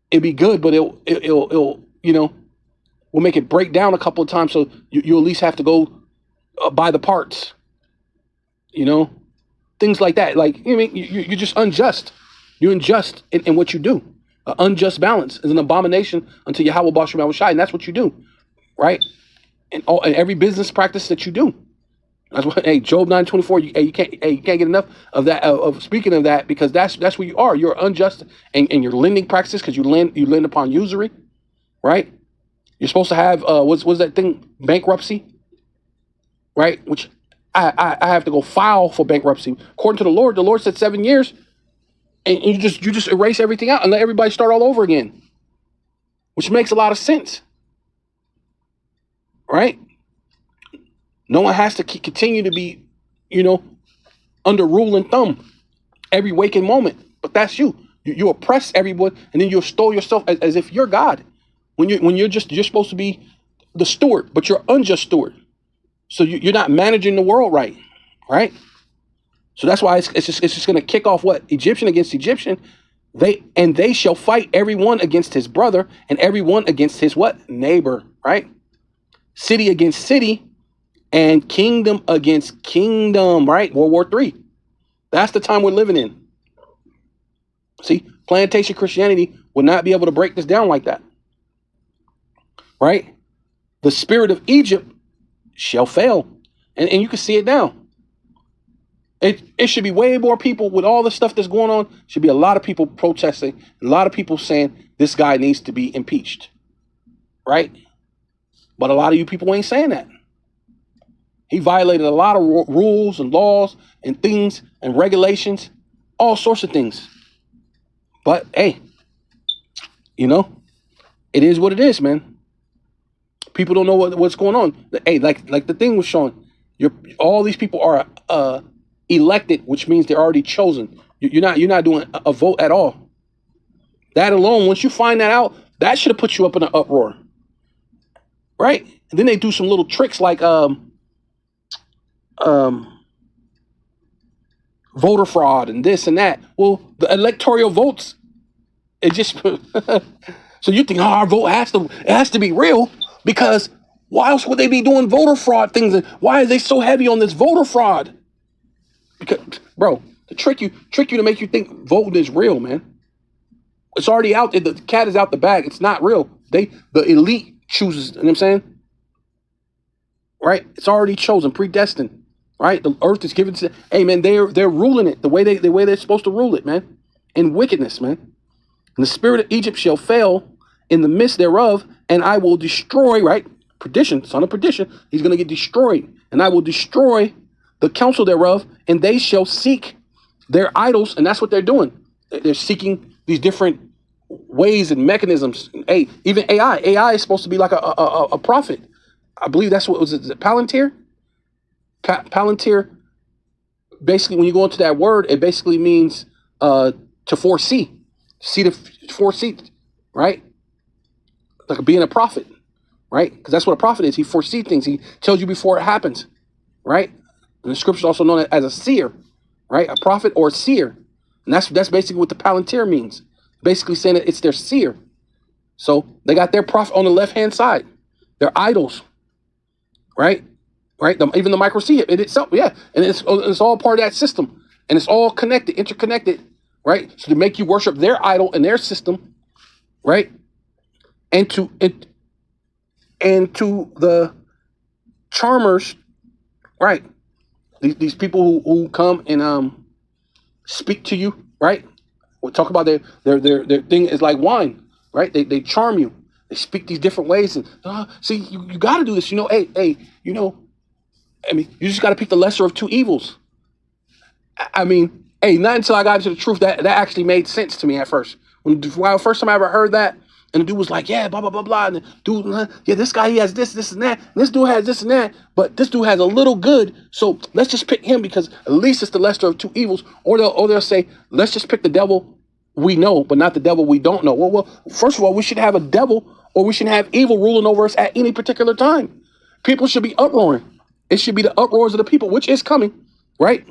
it'll be good, but it'll we'll make it break down a couple of times, so you at least have to go buy the parts. Things like that. Like you're just unjust. You're unjust in what you do. An unjust balance is an abomination unto Yahweh Bashem Awashai, and that's what you do, right? And every business practice that you do. That's what. Hey, Job 9:24. You can't get enough of that. Of speaking of that, because that's where you are. You're unjust in your lending practices, because you lend upon usury, right? You're supposed to have what's that thing? Bankruptcy, right? Which I have to go file for bankruptcy according to the Lord. The Lord said 7 years. And you just erase everything out and let everybody start all over again, which makes a lot of sense, right? No one has to continue to be, under rule and thumb every waking moment. But that's you. You oppress everyone, and then you extol yourself as if you're God, when you're supposed to be the steward, but you're unjust steward. So you're not managing the world right, right? So that's why it's just going to kick off what? Egyptian against Egyptian. They shall fight everyone against his brother and everyone against his what? Neighbor, right? City against city and kingdom against kingdom, right? World War III. That's the time we're living in. See, plantation Christianity would not be able to break this down like that, right? The spirit of Egypt shall fail. And you can see it now. It should be way more people with all the stuff that's going on. Should be a lot of people protesting, a lot of people saying this guy needs to be impeached, right? But a lot of you people ain't saying that. He violated a lot of rules and laws and things and regulations, all sorts of things. But hey, you know, it is what it is, man. People don't know what's going on. Hey, like the thing was showing, all these people are elected, which means they're already chosen. You're not doing a vote at all. That alone, once you find that out, that should have put you up in an uproar, right? And then they do some little tricks like voter fraud and this and that. Well, the electoral votes, it just so you think, oh, our vote has to be real, because why else would they be doing voter fraud things? And why are they so heavy on this voter fraud? Because, bro, to trick you to make you think voting is real, man. It's already out there. The cat is out the bag. It's not real. The elite chooses. You know what I'm saying? Right? It's already chosen, predestined. Right? The earth is given to. Hey, man, they're ruling it the way they're supposed to rule it, man. In wickedness, man. And the spirit of Egypt shall fail in the midst thereof, and I will destroy. Right? Perdition, son of perdition. He's gonna get destroyed, and I will destroy the counsel thereof, and they shall seek their idols, and that's what they're doing. They're seeking these different ways and mechanisms. Hey, even AI. AI is supposed to be like a prophet. I believe that's what was it, Palantir? Palantir, basically, when you go into that word, it basically means to foresee. Foresee, right? Like being a prophet, right? Because that's what a prophet is. He foresees things. He tells you before it happens, right? And the scripture is also known as a seer, right? A prophet or a seer. And that's basically what the Palantir means. Basically saying that it's their seer. So they got their prophet on the left-hand side. Their idols, right? Right? Even the micro C it itself, yeah. And it's all part of that system. And it's all connected, interconnected, right? So to make you worship their idol and their system, right? And to the charmers, right? These people who come and speak to you, right? We'll talk about their thing is like wine, right? They charm you. They speak these different ways, and see, you got to do this. You know, hey, you know, I mean, you just got to pick the lesser of two evils. I mean, hey, not until I got into the truth that actually made sense to me at first. When the first time I ever heard that, and the dude was like, yeah, blah, blah, blah, blah. And the dude, yeah, this guy, he has this, and that. And this dude has this and that. But this dude has a little good. So let's just pick him because at least it's the lesser of two evils. Or they'll say, let's just pick the devil we know, but not the devil we don't know. Well, first of all, we should have a devil or we should have evil ruling over us at any particular time. People should be uproaring. It should be the uproars of the people, which is coming, right?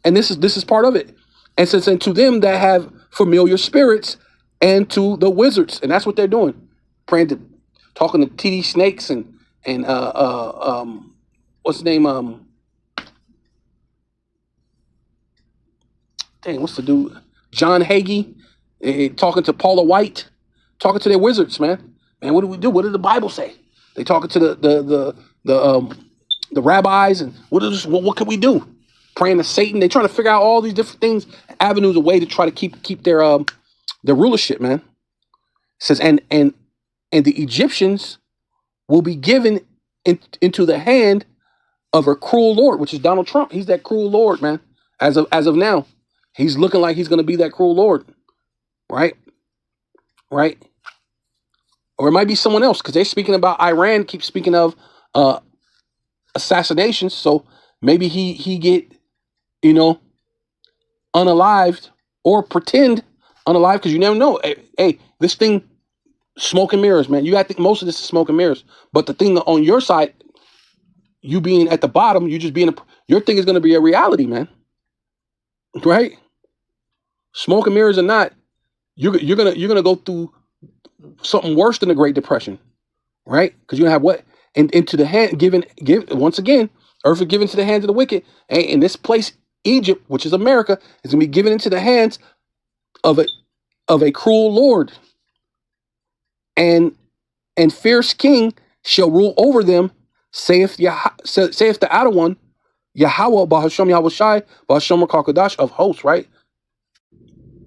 And this is part of it. And since and to them that have familiar spirits, and to the wizards, and that's what they're doing, talking to TD Snakes and what's the name? What's the dude? John Hagee, talking to Paula White, talking to their wizards, man. Man, what do we do? What did the Bible say? They talking to the rabbis, and what can we do? Praying to Satan. They're trying to figure out all these different things, avenues, a way to try to keep their rulership, man. It says, and the Egyptians will be given into the hand of a cruel Lord, which is Donald Trump. He's that cruel Lord, man. As of now, he's looking like he's going to be that cruel Lord, right? Right? Or it might be someone else, because they're speaking about Iran, keep speaking of assassinations. So maybe he get, unalived or pretend unalive, because you never know. Hey, this thing, smoke and mirrors, man. You got to think most of this is smoke and mirrors. But the thing on your side, you being at the bottom, you just being your thing is going to be a reality, man. right? Smoke and mirrors or not, you're gonna go through something worse than the Great Depression, right? Because you're gonna have what? And into the hand give once again, earth is given to the hands of the wicked. And in this place, Egypt, which is America, is gonna be given into the hands of a cruel Lord. And fierce king shall rule over them, saith the outer one, Yahweh, Bahasham Yahweh Shai, Bahasham Kakadash of hosts, right?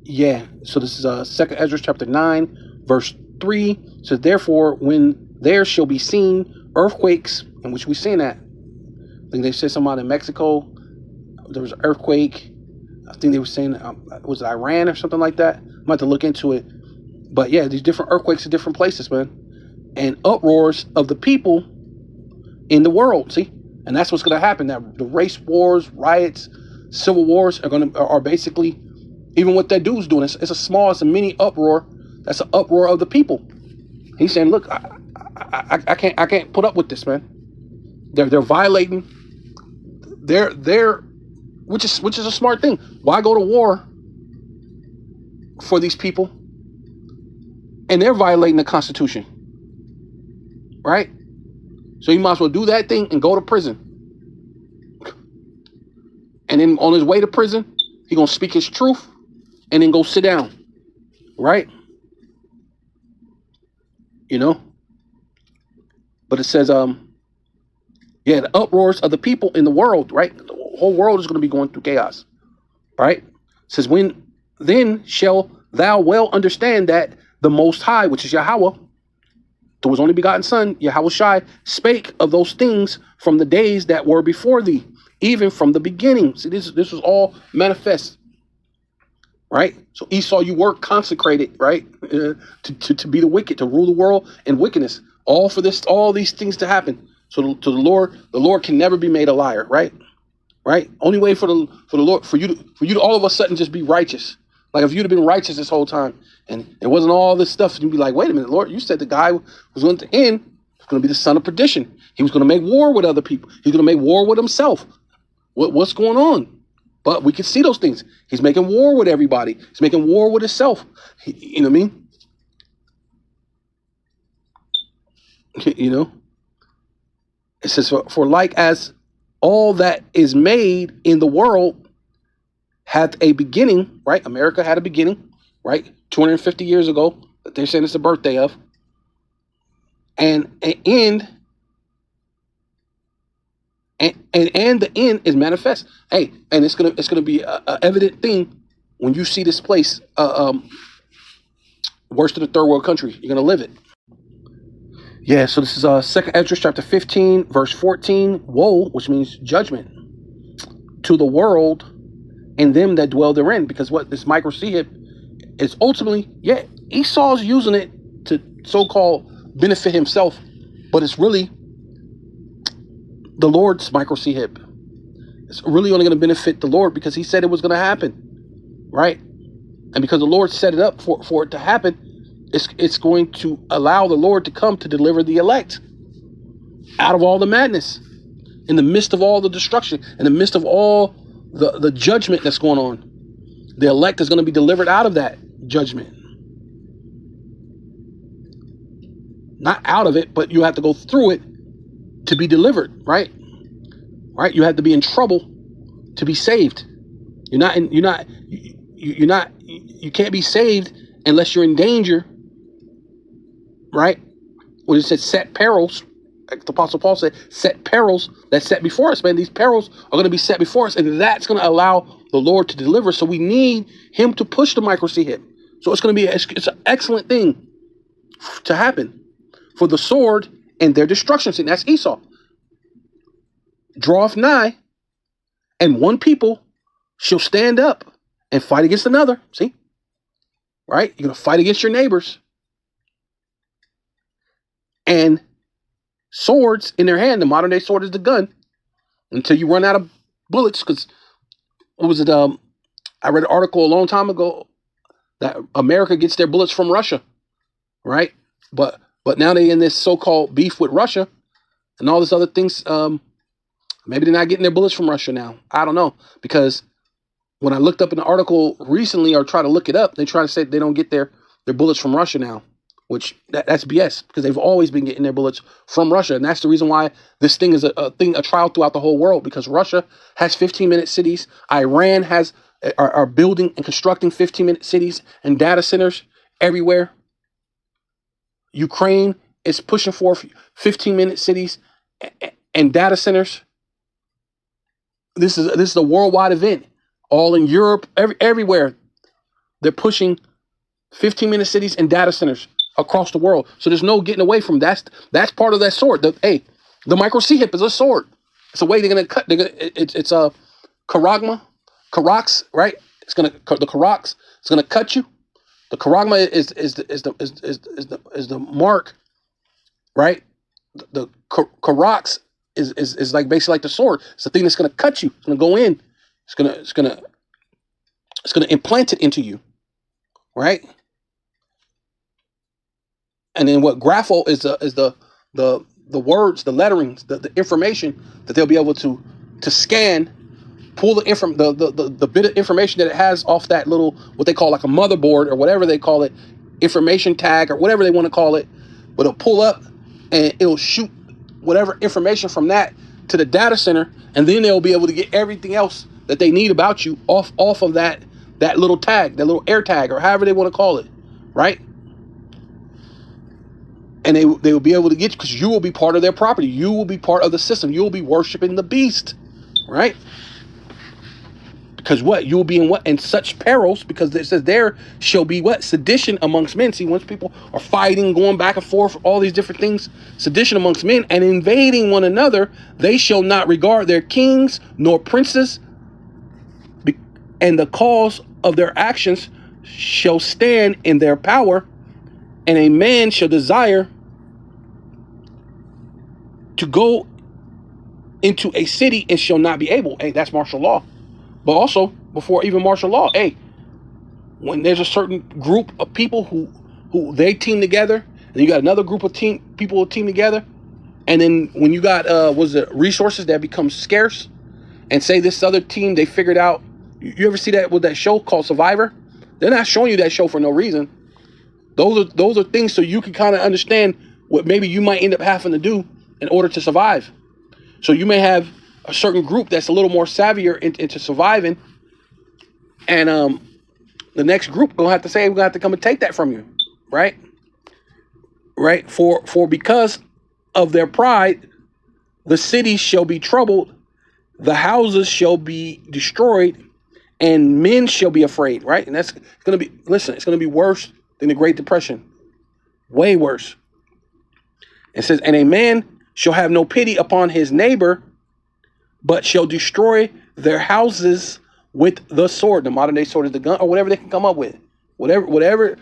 Yeah. So this is 2nd Ezra chapter 9, verse 3. So therefore, when there shall be seen earthquakes, in which we seen that. I think they said something out in Mexico. There was an earthquake. I think they were saying, was it Iran or something like that? I'm about to look into it. But yeah, these different earthquakes in different places, man. And uproars of the people in the world, see? And that's what's going to happen. That the race wars, riots, civil wars are basically, even what that dude's doing, it's a mini uproar. That's an uproar of the people. He's saying, look, I can't put up with this, man. They're violating which is a smart thing. Why go to war for these people? And they're violating the Constitution. Right? So he might as well do that thing and go to prison. And then on his way to prison, he's going to speak his truth and then go sit down. Right? You know? But it says, the uproars of the people in the world, right? The whole world is going to be going through chaos. Right? It says, when then shall thou well understand that the Most High, which is Yahweh, to his only begotten Son, Yahweh Shai, spake of those things from the days that were before thee, even from the beginning. See, this was all manifest, right? So Esau, you were consecrated, right, to be the wicked, to rule the world in wickedness. All these things to happen. So to the Lord can never be made a liar, right? Right? Only way for the Lord, for you to all of a sudden just be righteous. Like if you'd have been righteous this whole time and it wasn't all this stuff, you'd be like, wait a minute, Lord, you said the guy was going to end, was going to be the son of perdition. He was going to make war with other people. He's going to make war with himself. What's going on? But we can see those things. He's making war with everybody. He's making war with himself. You know what I mean? You know? It says, for like as all that is made in the world hath a beginning, right? America had a beginning, right? 250 years ago, that they're saying it's the birthday of. And an end, and the end is manifest. Hey, and it's gonna be a evident thing when you see this place worse than a third world country. You're gonna live it. Yeah, so this is 2nd Ezra chapter 15, verse 14. Woe, which means judgment, to the world and them that dwell therein. Because what this microchip is ultimately, Esau's using it to so-called benefit himself, but it's really the Lord's microchip. It's really only going to benefit the Lord because he said it was going to happen, right? And because the Lord set it up for it to happen, it's going to allow the Lord to come to deliver the elect out of all the madness, in the midst of all the destruction, in the midst of all the judgment that's going on. The elect is going to be delivered out of that judgment. Not out of it, but you have to go through it to be delivered, right? Right? You have to be in trouble to be saved. You can't be saved unless you're in danger, right? When it said set perils, like the Apostle Paul said, set perils that's set before us, man. These perils are going to be set before us, and that's going to allow the Lord to deliver. So we need him to push the microchip. So it's an excellent thing to happen for the sword and their destruction. See, that's Esau. Draweth nigh, and one people shall stand up and fight against another. See? Right? You're going to fight against your neighbors. And swords in their hand, the modern day sword is the gun, until you run out of bullets. Because, what was it? I read an article a long time ago that America gets their bullets from Russia, right? But now they in this so-called beef with Russia and all this other things. Maybe they're not getting their bullets from Russia now. I don't know, because when I looked up an article recently or try to look it up, they try to say they don't get their bullets from Russia now, which that's BS because they've always been getting their bullets from Russia. And that's the reason why this thing is a trial throughout the whole world, because Russia has 15-minute cities. Iran are building and constructing 15-minute cities and data centers everywhere. Ukraine is pushing for 15-minute cities and data centers. This is a worldwide event. All in Europe, everywhere. They're pushing 15-minute cities and data centers across the world. So there's no getting away from that. That's part of that sword. The micro C hip is a sword. It's a way they're gonna cut. It's a karagma, right? The karax. It's gonna cut you. The karagma is the mark, right? The karax is like basically like the sword. It's the thing that's gonna cut you. It's gonna go in. It's gonna implant it into you, right? And then what graphol is the words, the letterings, the information that they'll be able to scan, pull the bit of information that it has off that little, what they call like a motherboard or whatever they call it, information tag or whatever they want to call it, but it'll pull up and it'll shoot whatever information from that to the data center, and then they'll be able to get everything else that they need about you off of that little tag, that little air tag, or however they want to call it, right? And they will be able to get you because you will be part of their property. You will be part of the system. You will be worshiping the beast, right? Because what? You will be in what? In such perils, because it says there shall be what? Sedition amongst men. See, once people are fighting, going back and forth, all these different things, sedition amongst men and invading one another, they shall not regard their kings nor princes, and the cause of their actions shall stand in their power, and a man shall desire to go into a city and shall not be able. Hey, that's martial law. But also, before even martial law, hey, when there's a certain group of people who they team together, and you got another group of people who team together, and then when you got resources that become scarce, and say this other team, they figured out, you ever see that with that show called Survivor? They're not showing you that show for no reason. Those are things so you can kind of understand what maybe you might end up having to do in order to survive. So you may have a certain group that's a little more savvier into surviving, and the next group gonna have to say, we're gonna have to come and take that from you, right? Right? For because of their pride, the cities shall be troubled, the houses shall be destroyed, and men shall be afraid, right? And that's gonna be, listen, it's gonna be worse than the Great Depression. Way worse. It says, and a man shall have no pity upon his neighbor, but shall destroy their houses with the sword. The modern day sword is the gun, or whatever they can come up with. Whatever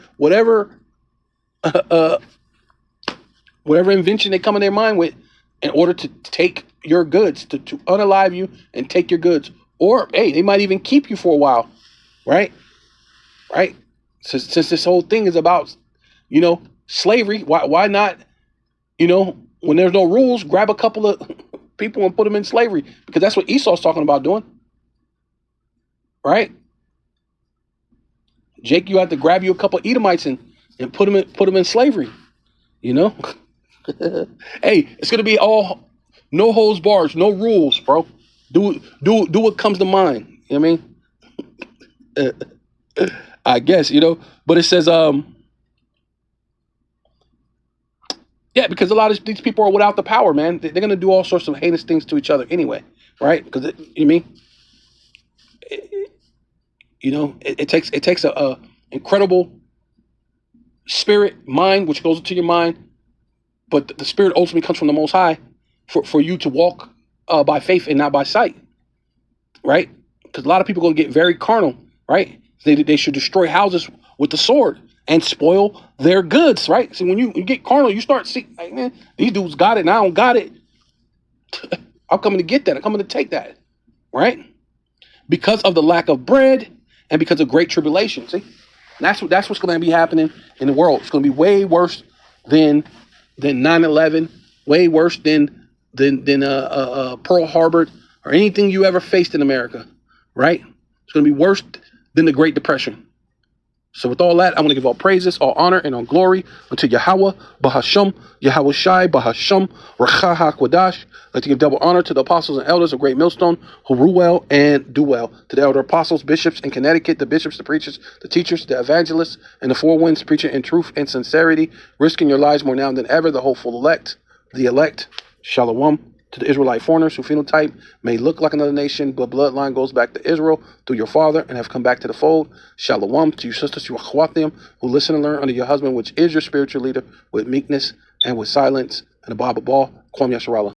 invention they come in their mind with in order to take your goods, to unalive you and take your goods. Or, hey, they might even keep you for a while, right? Right? Since this whole thing is about, slavery, why not, when there's no rules, grab a couple of people and put them in slavery? Because that's what Esau's talking about doing, right? Jake, you have to grab you a couple of Edomites and put them in slavery, Hey, it's gonna be all no holds bars, no rules, bro. Do what comes to mind. You know what I mean? I guess, but it says, because a lot of these people are without the power, man. They're going to do all sorts of heinous things to each other anyway, right? Because, it takes a incredible spirit, mind, which goes into your mind, but the spirit ultimately comes from the Most High for you to walk by faith and not by sight, right? Because a lot of people are going to get very carnal, right? They should destroy houses with the sword and spoil their goods, right? See, when you get carnal, you start seeing, like, man, these dudes got it and I don't got it. I'm coming to get that. I'm coming to take that, right? Because of the lack of bread and because of great tribulation. See, that's what's going to be happening in the world. It's going to be way worse than 9/11, way worse than Pearl Harbor or anything you ever faced in America, right? It's going to be worse than the Great Depression. So with all that, I want to give all praises, all honor, and all glory unto Yahweh, Bahasham, Yahweh Shai, Bahasham, Racha HaKwadash. I'd like to give double honor to the apostles and elders of Great Millstone who rule well and do well. To the elder apostles, bishops in Connecticut, the bishops, the preachers, the teachers, the evangelists, and the four winds preaching in truth and sincerity, risking your lives more now than ever, the hopeful elect, Shalom. To the Israelite foreigners who phenotype may look like another nation, but bloodline goes back to Israel through your father and have come back to the fold. Shalom. To your sisters, your akhwatim, who listen and learn under your husband, which is your spiritual leader, with meekness and with silence. And above all, Kwam Yasharallah.